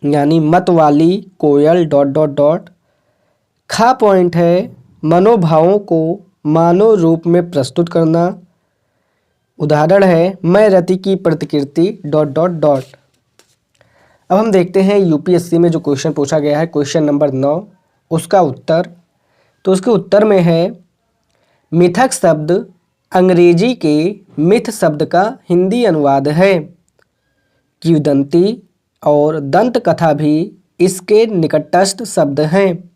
यानी मत वाली कोयल ... खा पॉइंट है, मनोभावों को मानव रूप में प्रस्तुत करना। उदाहरण है, मैं रति की प्रतिकृति ... अब हम देखते हैं यूपीएससी में जो क्वेश्चन पूछा गया है, क्वेश्चन नंबर 9, उसका उत्तर। तो उसके उत्तर में है, मिथक शब्द अंग्रेजी के मिथ शब्द का हिंदी अनुवाद है। किंवदंती और दंत कथा भी इसके निकटस्थ शब्द हैं।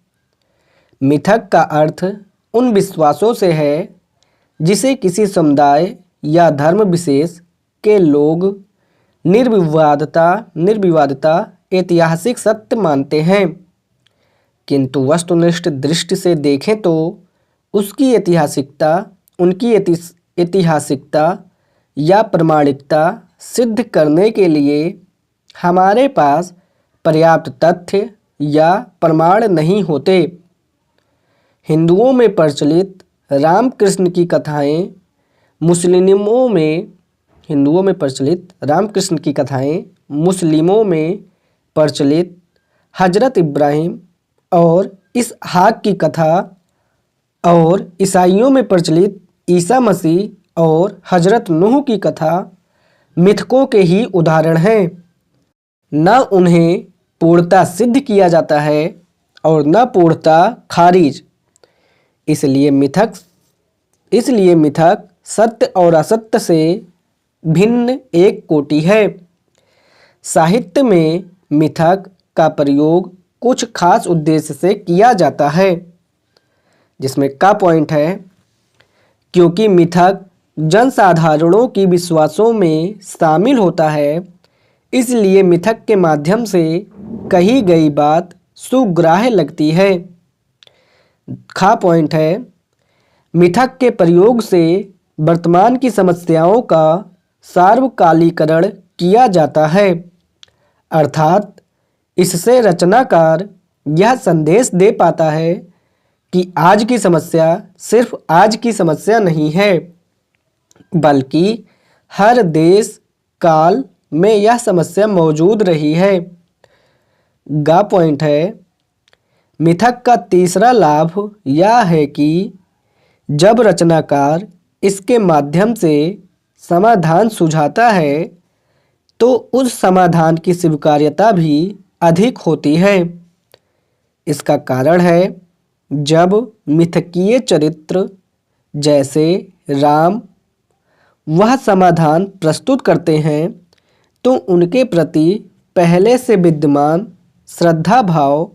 मिथक का अर्थ उन विश्वासों से है जिसे किसी समुदाय या धर्म विशेष के लोग निर्विवादता ऐतिहासिक सत्य मानते हैं, किंतु वस्तुनिष्ठ दृष्टि से देखें तो उनकी ऐतिहासिकता या प्रामाणिकता सिद्ध करने के लिए हमारे पास पर्याप्त तथ्य या प्रमाण नहीं होते। हिंदुओं में प्रचलित रामकृष्ण की कथाएं, मुस्लिमों में प्रचलित हजरत इब्राहिम और इसहाक की कथा और ईसाइयों में प्रचलित ईसा मसीह और हजरत नूह की कथा मिथकों के ही उदाहरण हैं। न उन्हें पूर्णतः सिद्ध किया जाता है और न पूर्णतः खारिज। इसलिए मिथक सत्य और असत्य से भिन्न एक कोटि है। साहित्य में मिथक का प्रयोग कुछ खास उद्देश्य से किया जाता है, जिसमें का पॉइंट है, क्योंकि मिथक जनसाधारणों की विश्वासों में शामिल होता है, इसलिए मिथक के माध्यम से कही गई बात सुग्राह्य लगती है। खा पॉइंट है, मिथक के प्रयोग से वर्तमान की समस्याओं का सार्वकालीकरण किया जाता है, अर्थात इससे रचनाकार यह संदेश दे पाता है कि आज की समस्या सिर्फ आज की समस्या नहीं है, बल्कि हर देश काल में यह समस्या मौजूद रही है। गा पॉइंट है, मिथक का तीसरा लाभ यह है कि जब रचनाकार इसके माध्यम से समाधान सुझाता है तो उस समाधान की स्वीकार्यता भी अधिक होती है। इसका कारण है, जब मिथकीय चरित्र जैसे राम वह समाधान प्रस्तुत करते हैं तो उनके प्रति पहले से विद्यमान श्रद्धा भाव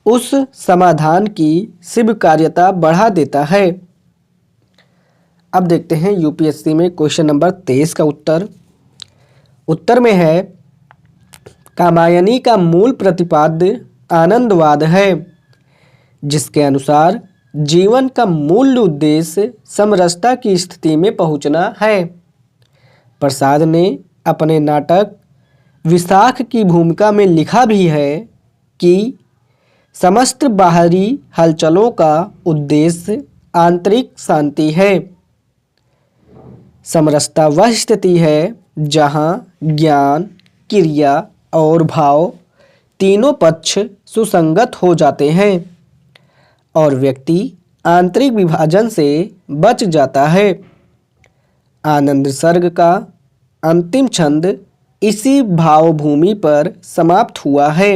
उस समाधान की स्वीकार्यता बढ़ा देता है। अब देखते हैं यूपीएससी में क्वेश्चन नंबर 23 का उत्तर में है, कामायनी का मूल प्रतिपाद्य आनंदवाद है, जिसके अनुसार जीवन का मूल उद्देश्य समरसता की स्थिति में पहुंचना है। प्रसाद ने अपने नाटक विशाख की भूमिका में लिखा भी है कि समस्त बाहरी हलचलों का उद्देश्य आंतरिक शांति है। समरसता वह स्थिति है जहाँ ज्ञान, क्रिया और भाव तीनों पक्ष सुसंगत हो जाते हैं और व्यक्ति आंतरिक विभाजन से बच जाता है। आनंद सर्ग का अंतिम छंद इसी भावभूमि पर समाप्त हुआ है।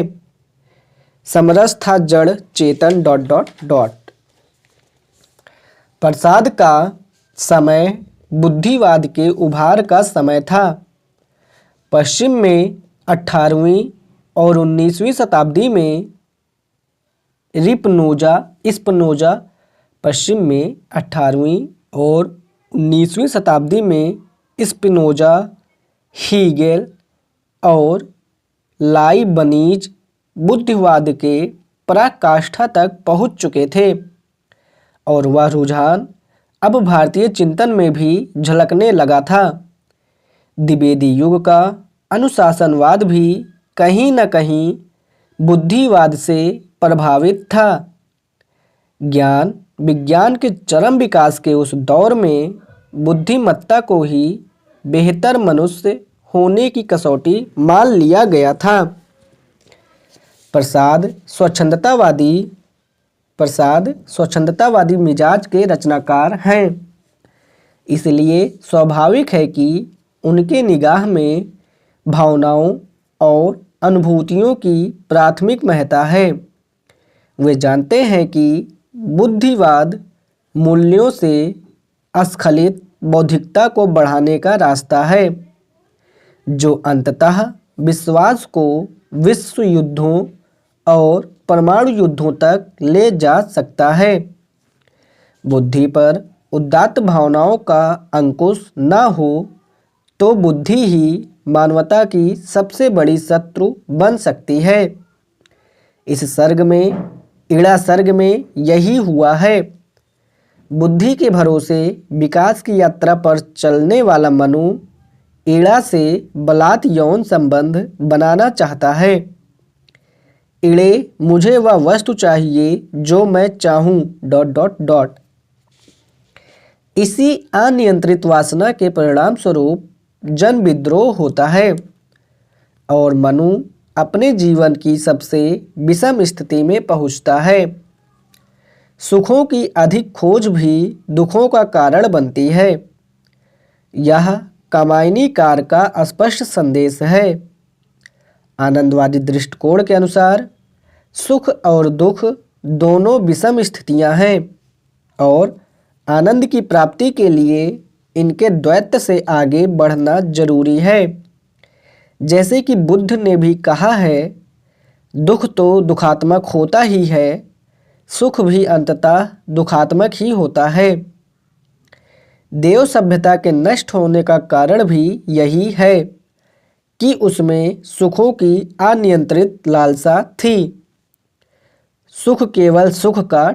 समरस था जड़ चेतन ... प्रसाद का समय बुद्धिवाद के उभार का समय था। पश्चिम में 18वीं और 19वीं शताब्दी में स्पिनोजा पश्चिम में 18वीं और 19वीं शताब्दी में स्पिनोजा, हीगेल और लाइबनिज बुद्धिवाद के पराकाष्ठा तक पहुंच चुके थे और वह रुझान अब भारतीय चिंतन में भी झलकने लगा था। द्विवेदी युग का अनुशासनवाद भी कहीं न कहीं बुद्धिवाद से प्रभावित था। ज्ञान विज्ञान के चरम विकास के उस दौर में बुद्धिमत्ता को ही बेहतर मनुष्य होने की कसौटी मान लिया गया था। प्रसाद स्वच्छंदतावादी मिजाज के रचनाकार हैं, इसलिए स्वाभाविक है कि उनके निगाह में भावनाओं और अनुभूतियों की प्राथमिक महत्ता है। वे जानते हैं कि बुद्धिवाद मूल्यों से अस्खलित बौद्धिकता को बढ़ाने का रास्ता है, जो अंततः विश्वास को विश्व युद्धों और परमाणु युद्धों तक ले जा सकता है। बुद्धि पर उदात्त भावनाओं का अंकुश न हो तो बुद्धि ही मानवता की सबसे बड़ी शत्रु बन सकती है। इस सर्ग में इड़ा सर्ग में यही हुआ है। बुद्धि के भरोसे विकास की यात्रा पर चलने वाला मनु इड़ा से बलात् यौन संबंध बनाना चाहता है। इड़े मुझे वह वस्तु चाहिए जो मैं चाहूं ... इसी अनियंत्रित वासना के परिणाम स्वरूप जन विद्रोह होता है और मनु अपने जीवन की सबसे विषम स्थिति में पहुंचता है। सुखों की अधिक खोज भी दुखों का कारण बनती है। यह कामायनीकार का स्पष्ट संदेश है। आनंदवादी दृष्टिकोण के अनुसार सुख और दुख दोनों विषम स्थितियां हैं और आनंद की प्राप्ति के लिए इनके द्वैत से आगे बढ़ना जरूरी है। जैसे कि बुद्ध ने भी कहा है, दुख तो दुखात्मक होता ही है, सुख भी अंततः दुखात्मक ही होता है। देव सभ्यता के नष्ट होने का कारण भी यही है कि उसमें सुखों की अनियंत्रित लालसा थी। सुख केवल सुख का ...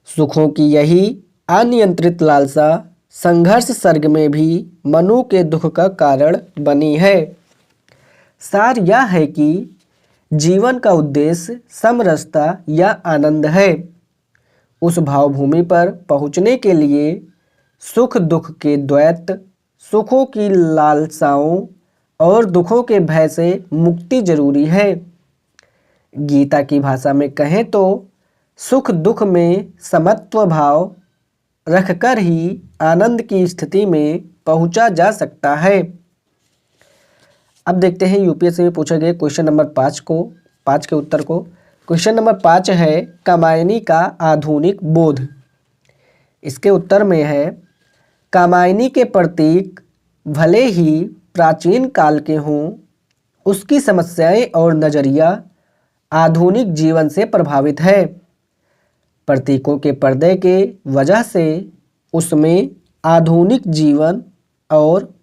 सुखों की यही अनियंत्रित लालसा संघर्ष सर्ग में भी मनु के दुख का कारण बनी है। सार यह है कि जीवन का उद्देश्य समरसता या आनंद है। उस भावभूमि पर पहुँचने के लिए सुख दुख के द्वैत, सुखों की लालसाओं और दुखों के भय से मुक्ति जरूरी है। गीता की भाषा में कहें तो सुख दुख में समत्व भाव रखकर ही आनंद की स्थिति में पहुंचा जा सकता है। अब देखते हैं यूपीएससी में पूछे गए क्वेश्चन नंबर 5 के उत्तर को। क्वेश्चन नंबर 5 है कामायनी का आधुनिक बोध। इसके उत्तर में है, कामायनी के प्रतीक भले ही प्राचीन काल के हों, उसकी समस्याएं और नजरिया आधुनिक जीवन से प्रभावित है। प्रतीकों के पर्दे के वजह से उसमें आधुनिक जीवन और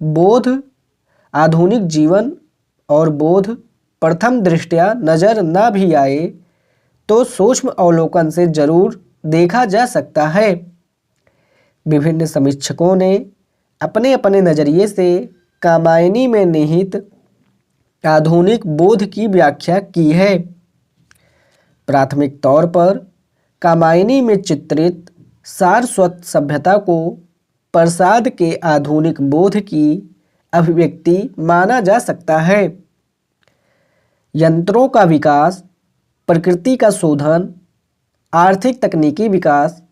बोध प्रथम दृष्टया नजर न भी आए तो सूक्ष्म अवलोकन से जरूर देखा जा सकता है। विभिन्न समीक्षकों ने अपने अपने नजरिए से कामायनी में निहित आधुनिक बोध की व्याख्या की है। प्राथमिक तौर पर कामायनी में चित्रित सारस्वत सभ्यता को प्रसाद के आधुनिक बोध की अभिव्यक्ति माना जा सकता है। यंत्रों का विकास, प्रकृति का शोधन, आर्थिक तकनीकी विकास,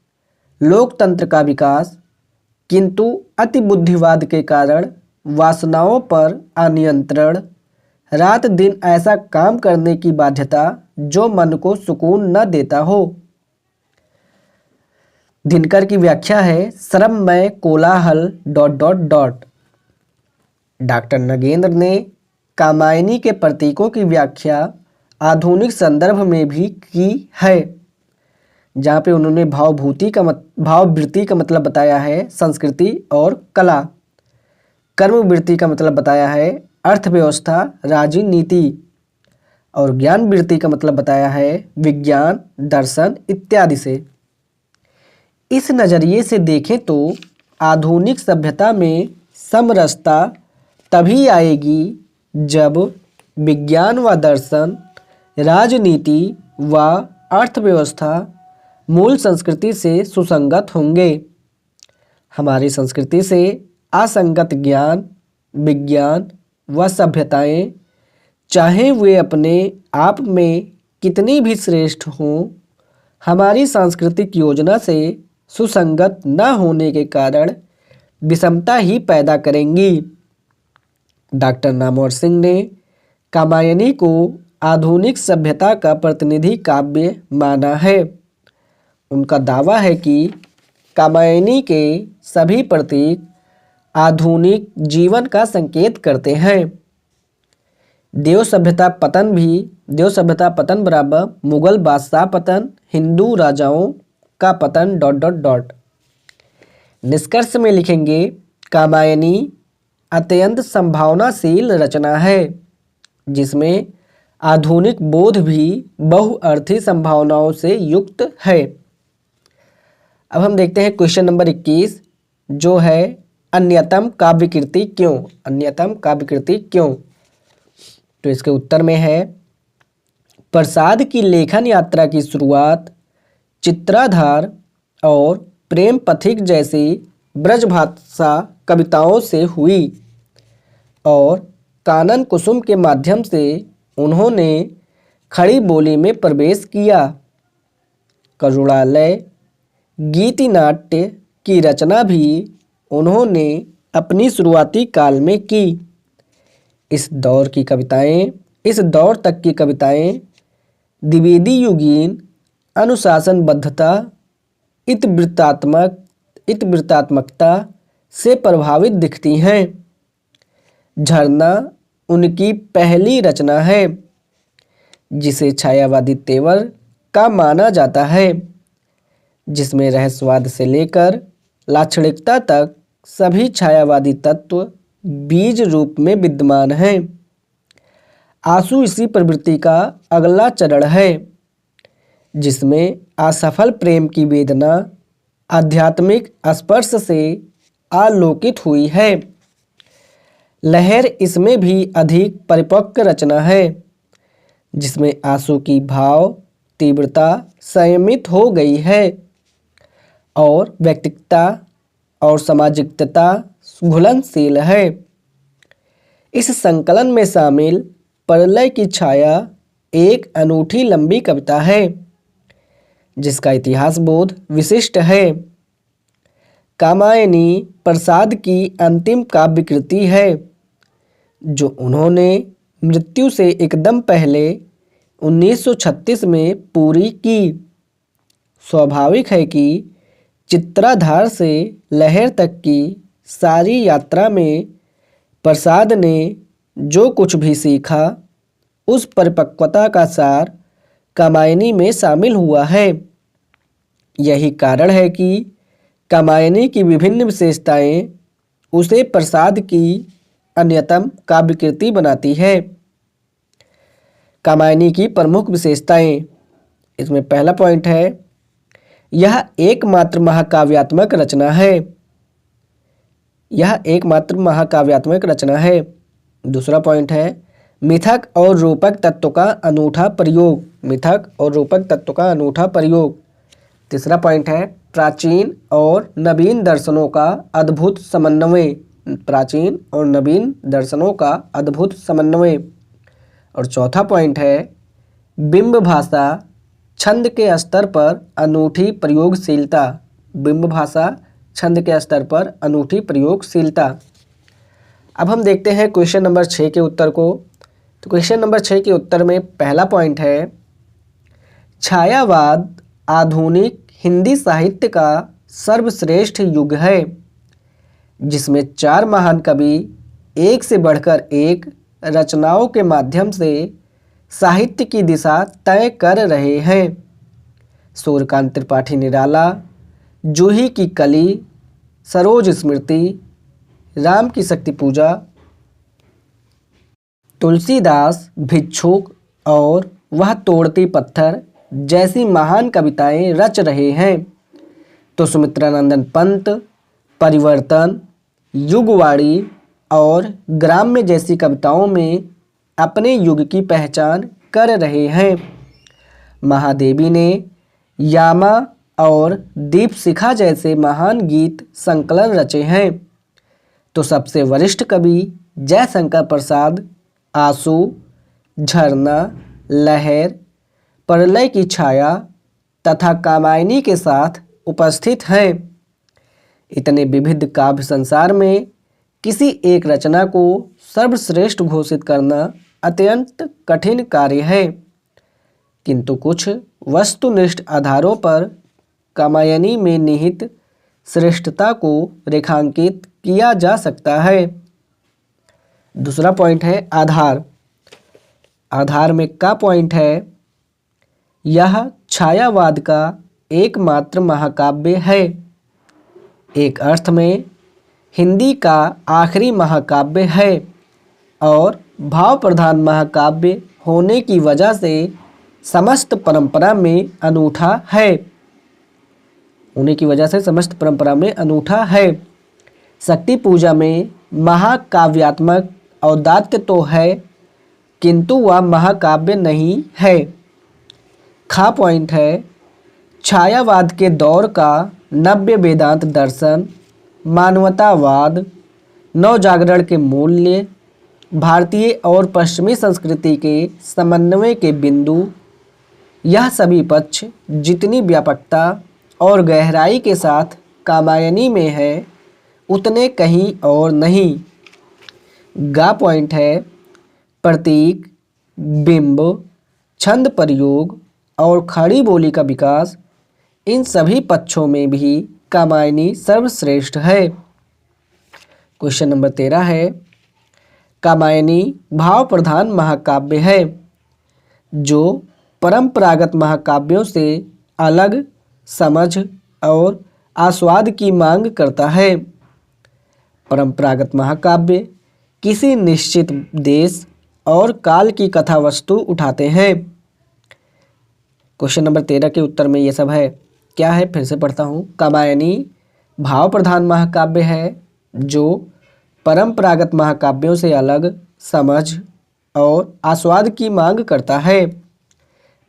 लोकतंत्र का विकास, किंतु अति बुद्धिवाद के कारण वासनाओं पर अनियंत्रण, रात दिन ऐसा काम करने की बाध्यता जो मन को सुकून न देता हो। दिनकर की व्याख्या है, श्रममय कोलाहल ... डॉक्टर नगेंद्र ने कामायनी के प्रतीकों की व्याख्या आधुनिक संदर्भ में भी की है, जहाँ पे उन्होंने भाववृत्ति का मतलब बताया है संस्कृति और कला, कर्मवृत्ति का मतलब बताया है अर्थव्यवस्था राजनीति, और ज्ञान वृत्ति का मतलब बताया है विज्ञान दर्शन इत्यादि से। इस नज़रिए से देखें तो आधुनिक सभ्यता में समरसता तभी आएगी जब विज्ञान व दर्शन, राजनीति व अर्थव्यवस्था मूल संस्कृति से सुसंगत होंगे। हमारी संस्कृति से असंगत ज्ञान, विज्ञान व सभ्यताएं, चाहे वे अपने आप में कितनी भी श्रेष्ठ हों, हमारी सांस्कृतिक योजना से सुसंगत न होने के कारण विषमता ही पैदा करेंगी। डॉक्टर नामवर सिंह ने कामायनी को आधुनिक सभ्यता का प्रतिनिधि काव्य माना है। उनका दावा है कि कामायनी के सभी प्रतीक आधुनिक जीवन का संकेत करते हैं। देव सभ्यता पतन बराबर मुगल बादशाह पतन, हिंदू राजाओं का पतन ... निष्कर्ष में लिखेंगे, कामायनी अत्यंत संभावनाशील रचना है जिसमें आधुनिक बोध भी बहुअर्थी संभावनाओं से युक्त है। अब हम देखते हैं क्वेश्चन नंबर 21, जो है अन्यतम काव्यकृति क्यों। तो इसके उत्तर में है, प्रसाद की लेखन यात्रा की शुरुआत चित्राधार और प्रेम पथिक जैसी ब्रजभाषा कविताओं से हुई और कानन कुसुम के माध्यम से उन्होंने खड़ी बोली में प्रवेश किया। करुणालय, गीति नाट्य की रचना भी उन्होंने अपनी शुरुआती काल में की। इस दौर तक की कविताएं द्विवेदी युगीन, अनुशासनबद्धता, इतवृत्तात्मकता से प्रभावित दिखती हैं। झरना उनकी पहली रचना है जिसे छायावादी तेवर का माना जाता है, जिसमें रहस्यवाद से लेकर लाक्षणिकता तक सभी छायावादी तत्व बीज रूप में विद्यमान हैं। आंसू इसी प्रवृत्ति का अगला चरण है, जिसमें असफल प्रेम की वेदना आध्यात्मिक स्पर्श से आलोकित हुई है। लहर इसमें भी अधिक परिपक्व रचना है, जिसमें आंसू की भाव तीव्रता संयमित हो गई है और व्यक्तिगता और सामाजिकता घुलनशील है। इस संकलन में शामिल प्रलय की छाया एक अनूठी लंबी कविता है, जिसका इतिहास बोध विशिष्ट है। कामायनी प्रसाद की अंतिम काव्य कृति है, जो उन्होंने मृत्यु से एकदम पहले 1936 में पूरी की। स्वाभाविक है कि चित्राधार से लहर तक की सारी यात्रा में प्रसाद ने जो कुछ भी सीखा, उस परिपक्वता का सार कामायनी में शामिल हुआ है। यही कारण है कि कामायनी की विभिन्न विशेषताएं उसे प्रसाद की अन्यतम काव्यकृति बनाती है। कामायनी की प्रमुख विशेषताएं, इसमें पहला पॉइंट है, यह एकमात्र महाकाव्यात्मक रचना है। दूसरा पॉइंट है, मिथक और रूपक तत्व का अनूठा प्रयोग। तीसरा पॉइंट है, प्राचीन और नवीन दर्शनों का अद्भुत समन्वय। और चौथा पॉइंट है, बिंब भाषा छंद के स्तर पर अनूठी प्रयोगशीलता। अब हम देखते हैं क्वेश्चन नंबर 6 के उत्तर को। तो क्वेश्चन नंबर 6 के उत्तर में पहला पॉइंट है, छायावाद आधुनिक हिंदी साहित्य का सर्वश्रेष्ठ युग है, जिसमें 4 महान कवि एक से बढ़कर एक रचनाओं के माध्यम से साहित्य की दिशा तय कर रहे हैं। सूर्यकांत त्रिपाठी निराला, जूही की कली, सरोज स्मृति, राम की शक्ति पूजा, तुलसीदास, भिक्षुक और वह तोड़ती पत्थर जैसी महान कविताएं रच रहे हैं, तो सुमित्रानंदन पंत परिवर्तन, युगवाणी और ग्राम्य जैसी कविताओं में अपने युग की पहचान कर रहे हैं। महादेवी ने यामा और दीपशिखा जैसे महान गीत संकलन रचे हैं, तो सबसे वरिष्ठ कवि जयशंकर प्रसाद आंसू, झरना, लहर, प्रलय की छाया तथा कामायनी के साथ उपस्थित हैं। इतने विविध काव्य संसार में किसी एक रचना को सर्वश्रेष्ठ घोषित करना अत्यंत कठिन कार्य है, किंतु कुछ वस्तुनिष्ठ आधारों पर कामायनी में निहित श्रेष्ठता को रेखांकित किया जा सकता है। दूसरा पॉइंट है आधार में का पॉइंट है, यह छायावाद का एकमात्र महाकाव्य है। एक अर्थ में हिंदी का आखिरी महाकाव्य है और भाव प्रधान महाकाव्य होने की वजह से समस्त परंपरा में अनूठा है। शक्ति पूजा में महाकाव्यात्मक औदात्य तो है, किंतु वह महाकाव्य नहीं है। खा पॉइंट है, छायावाद के दौर का नव्य वेदांत दर्शन, मानवतावाद, नवजागरण के मूल्य, भारतीय और पश्चिमी संस्कृति के समन्वय के बिंदु, यह सभी पक्ष जितनी व्यापकता और गहराई के साथ कामायनी में है उतने कहीं और नहीं। गा पॉइंट है प्रतीक, बिंब, छंद प्रयोग और खड़ी बोली का विकास, इन सभी पक्षों में भी कामायनी सर्वश्रेष्ठ है। क्वेश्चन नंबर 13 है, कामायनी भाव प्रधान महाकाव्य है जो परंपरागत महाकाव्यों से अलग समझ और आस्वाद की मांग करता है। परंपरागत महाकाव्य किसी निश्चित देश और काल की कथा वस्तु उठाते हैं। क्वेश्चन नंबर 13 के उत्तर में ये सब है। क्या है, फिर से पढ़ता हूँ। कामायनी भाव प्रधान महाकाव्य है जो परंपरागत महाकाव्यों से अलग समझ और आस्वाद की मांग करता है।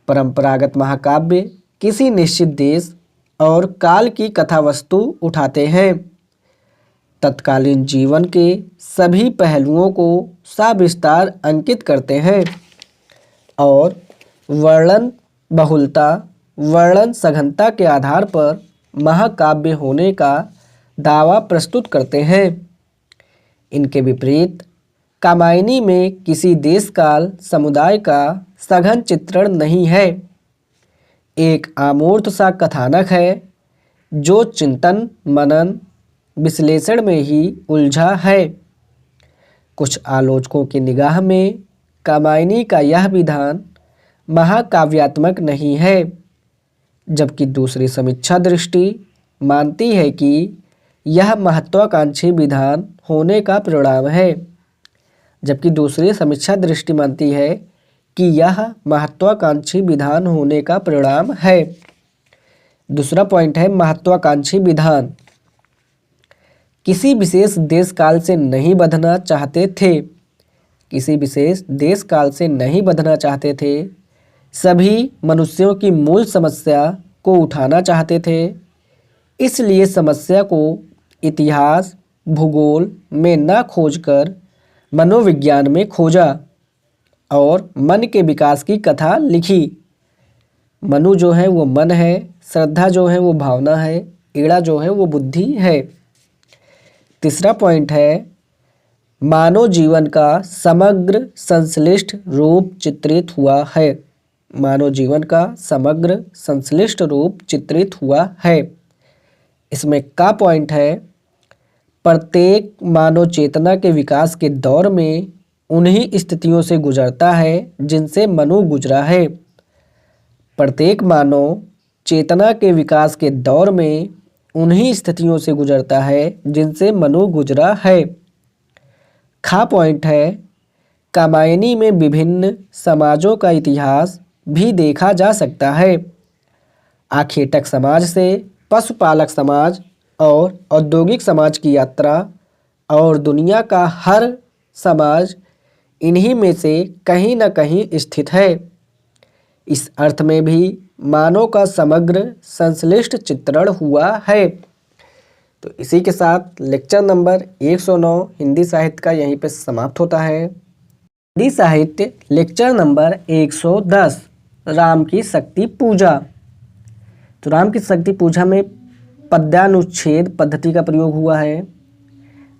परंपरागत महाकाव्य किसी निश्चित देश और काल की कथा वस्तु उठाते हैं, तत्कालीन जीवन के सभी पहलुओं को सविस्तार अंकित करते हैं और वर्णन बहुलता, वर्णन सघनता के आधार पर महाकाव्य होने का दावा प्रस्तुत करते हैं। इनके विपरीत कामायनी में किसी देश काल समुदाय का सघन चित्रण नहीं है, एक अमूर्त सा कथानक है जो चिंतन मनन विश्लेषण में ही उलझा है। कुछ आलोचकों की निगाह में कामायनी का यह विधान महाकाव्यात्मक नहीं है, जबकि दूसरी समीक्षा दृष्टि मानती है कि यह महत्वाकांक्षी विधान होने का परिणाम है। जबकि दूसरी समीक्षा दृष्टि मानती है कि यह महत्वाकांक्षी विधान होने का परिणाम है। दूसरा पॉइंट है महत्वाकांक्षी विधान किसी विशेष देश काल से नहीं बंधना चाहते थे। किसी विशेष देश काल से नहीं बंधना चाहते थे, सभी मनुष्यों की मूल समस्या को उठाना चाहते थे। इसलिए समस्या को इतिहास भूगोल में न खोजकर मनोविज्ञान में खोजा और मन के विकास की कथा लिखी। मनु जो है वो मन है, श्रद्धा जो है वो भावना है, ईड़ा जो है वो बुद्धि है। तीसरा पॉइंट है मानव जीवन का समग्र संश्लिष्ट रूप चित्रित हुआ है। मानव जीवन का समग्र संश्लिष्ट रूप चित्रित हुआ है। इसमें का पॉइंट है प्रत्येक मानव चेतना के विकास के दौर में उन्हीं स्थितियों से गुजरता है जिनसे मनु गुजरा है। प्रत्येक मानव चेतना के विकास के दौर में उन्हीं स्थितियों से गुजरता है जिनसे मनु गुजरा है। खा पॉइंट है कामायनी में विभिन्न समाजों का इतिहास भी देखा जा सकता है। आखेटक समाज से पशुपालक समाज और औद्योगिक समाज की यात्रा और दुनिया का हर समाज इन्हीं में से कहीं न कहीं स्थित है। इस अर्थ में भी मानव का समग्र संश्लिष्ट चित्रण हुआ है। तो इसी के साथ लेक्चर नंबर 109 हिंदी साहित्य का यहीं पे समाप्त होता है। हिंदी साहित्य लेक्चर नंबर 110 राम की शक्ति पूजा। तो राम की शक्ति पूजा में पद्यानुच्छेद पद्धति का प्रयोग हुआ है।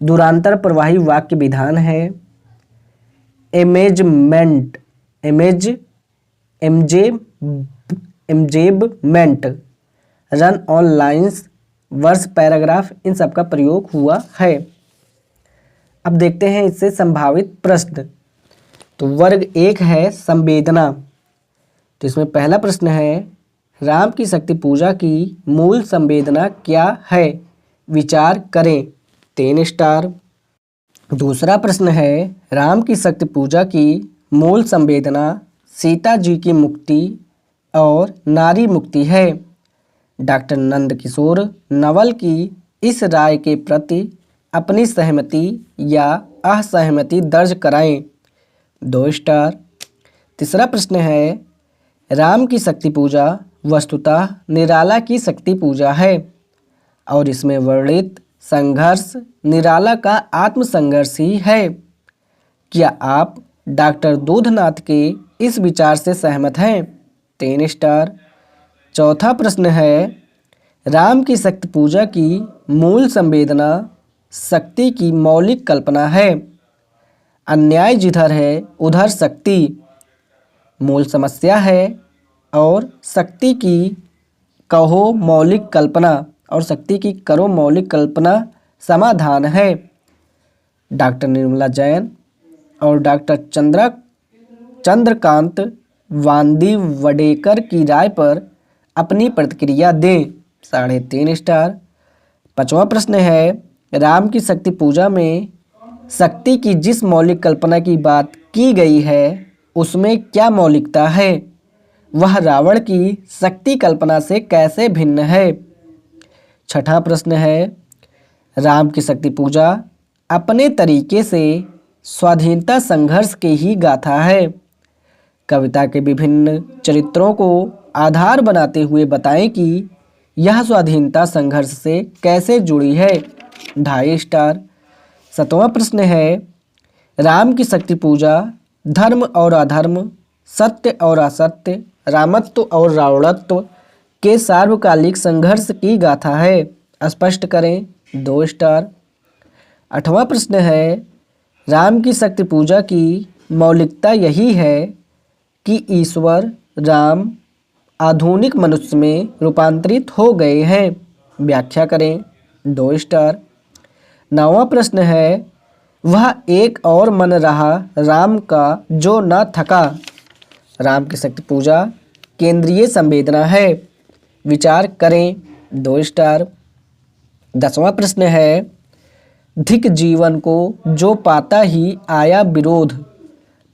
दुरांतर प्रवाही वाक्य विधान है। Enjambment enjambment run on lines verse paragraph इन सब का प्रयोग हुआ है। अब देखते हैं इससे संभावित प्रश्न। तो वर्ग 1 है संवेदना। तो इसमें पहला प्रश्न है राम की शक्ति पूजा की मूल संवेदना क्या है, विचार करें, 3 स्टार। दूसरा प्रश्न है राम की शक्ति पूजा की मूल संवेदना सीता जी की मुक्ति और नारी मुक्ति है। डॉक्टर नंद किशोर नवल की इस राय के प्रति अपनी सहमति या असहमति दर्ज कराएं, 2 स्टार। तीसरा प्रश्न है राम की शक्ति पूजा वस्तुतः निराला की शक्ति पूजा है और इसमें वर्णित संघर्ष निराला का आत्मसंघर्ष ही है। क्या आप डॉक्टर दूधनाथ के इस विचार से सहमत हैं? 3 स्टार। चौथा प्रश्न है, राम की शक्ति पूजा की मूल संवेदना शक्ति की मौलिक कल्पना है। अन्याय जिधर है उधर शक्ति मूल समस्या है और शक्ति की कहो मौलिक कल्पना और शक्ति की करो मौलिक कल्पना समाधान है। डॉक्टर निर्मला जैन और डॉक्टर चंद्रकांत वांदिवडेकर की राय पर अपनी प्रतिक्रिया दें। 3.5 स्टार। पांचवा प्रश्न है, राम की शक्ति पूजा में शक्ति की जिस मौलिक कल्पना की बात की गई है उसमें क्या मौलिकता है, वह रावण की शक्ति कल्पना से कैसे भिन्न है। छठा प्रश्न है, राम की शक्ति पूजा अपने तरीके से स्वाधीनता संघर्ष की ही गाथा है। कविता के विभिन्न चरित्रों को आधार बनाते हुए बताएं कि यह स्वाधीनता संघर्ष से कैसे जुड़ी है। 2.5 स्टार। 7वां प्रश्न है, राम की शक्ति पूजा धर्म और अधर्म, सत्य और असत्य, रामत्व और रावणत्व के सार्वकालिक संघर्ष की गाथा है, स्पष्ट करें। 2 स्टार। 8वां प्रश्न है, राम की शक्ति पूजा की मौलिकता यही है कि ईश्वर राम आधुनिक मनुष्य में रूपांतरित हो गए हैं, व्याख्या करें। 2 स्टार। 9वां प्रश्न है, वह एक और मन रहा राम का जो न थका। राम की शक्ति पूजा केंद्रीय संवेदना है, विचार करें। 2 स्टार। 10वां प्रश्न है, धिक जीवन को जो पाता ही आया विरोध।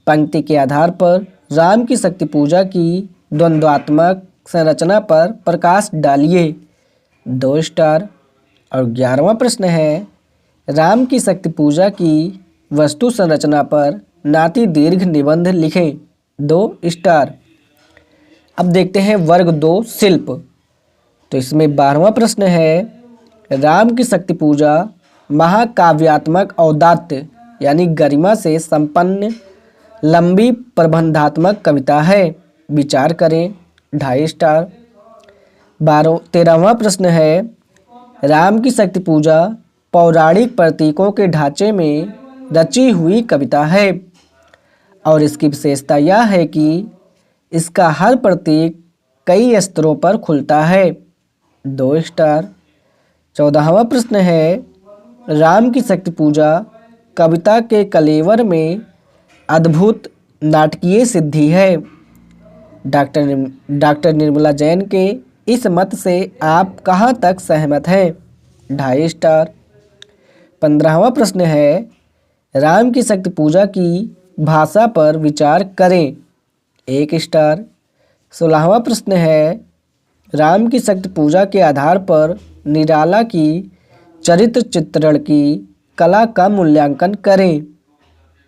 पंक्ति के आधार पर राम की शक्ति पूजा की द्वंद्वात्मक संरचना पर प्रकाश डालिए। 2 स्टार। और 11वां प्रश्न है, राम की शक्ति पूजा की वस्तु संरचना पर नाती दीर्घ निबंध लिखें। 2 स्टार। अब देखते हैं वर्ग 2 शिल्प। तो इसमें 12वां प्रश्न है, राम की शक्ति पूजा महाकाव्यात्मक औदात्य यानी गरिमा से संपन्न लंबी प्रबंधात्मक कविता है, विचार करें। 2.5 स्टार। 13वां प्रश्न है, राम की शक्ति पूजा पौराणिक प्रतीकों के ढांचे में रची हुई कविता है और इसकी विशेषता यह है कि इसका हर प्रतीक कई स्तरों पर खुलता है। 2 स्टार। 14वां प्रश्न है, राम की शक्ति पूजा कविता के कलेवर में अद्भुत नाटकीय सिद्धि है। डॉक्टर निर्मला जैन के इस मत से आप कहाँ तक सहमत हैं। 2.5 स्टार। 15वां प्रश्न है, राम की शक्ति पूजा की भाषा पर विचार करें। 1 स्टार। 16वां प्रश्न है, राम की शक्ति पूजा के आधार पर निराला की चरित्र चित्रण की कला का मूल्यांकन करें।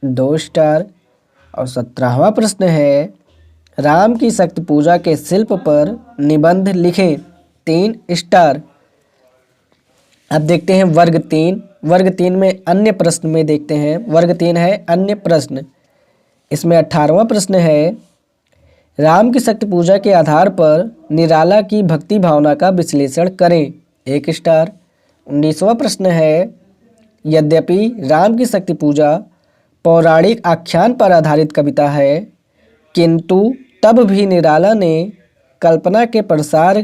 2 स्टार। और 17वां प्रश्न है, राम की शक्ति पूजा के शिल्प पर निबंध लिखें। 3 स्टार। अब देखते हैं वर्ग 3। वर्ग 3 में अन्य प्रश्न में देखते हैं। वर्ग 3 है अन्य प्रश्न। इसमें 18वां प्रश्न है, राम की शक्ति पूजा के आधार पर निराला की भक्ति भावना का विश्लेषण करें। 1 स्टार। 19वां प्रश्न है, यद्यपि राम की शक्ति पूजा पौराणिक आख्यान पर आधारित कविता है, किंतु तब भी निराला ने कल्पना के प्रसार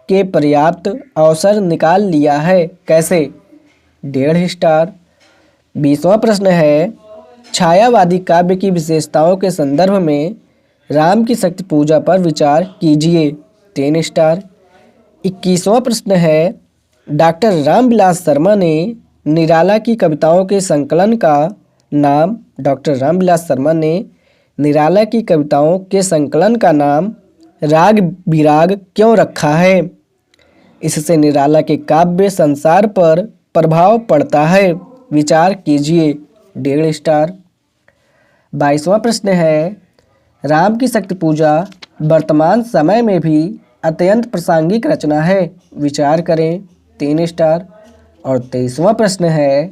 के पर्याप्त अवसर निकाल लिया है, कैसे। 1.5 स्टार। 20वां प्रश्न है, छायावादी काव्य की विशेषताओं के संदर्भ में राम की शक्ति पूजा पर विचार कीजिए। 3 स्टार। 21वां प्रश्न है, डॉक्टर रामविलास शर्मा ने निराला की कविताओं के संकलन का नाम निराला की कविताओं के संकलन का नाम राग विराग क्यों रखा है। इससे निराला के काव्य संसार पर प्रभाव पड़ता है, विचार कीजिए। 1.5 स्टार। 22वां प्रश्न है, राम की शक्ति पूजा वर्तमान समय में भी अत्यंत प्रासंगिक रचना है, विचार करें। 3 स्टार। और 23वां प्रश्न है,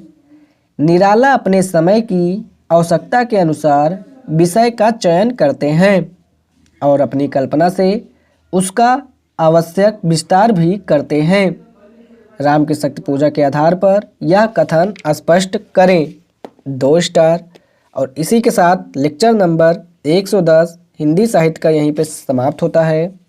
निराला अपने समय की आवश्यकता के अनुसार विषय का चयन करते हैं और अपनी कल्पना से उसका आवश्यक विस्तार भी करते हैं। राम की शक्ति पूजा के आधार पर यह कथन स्पष्ट करें। 2 स्टार। और इसी के साथ लेक्चर नंबर 110 हिंदी साहित्य का यहीं पे समाप्त होता है।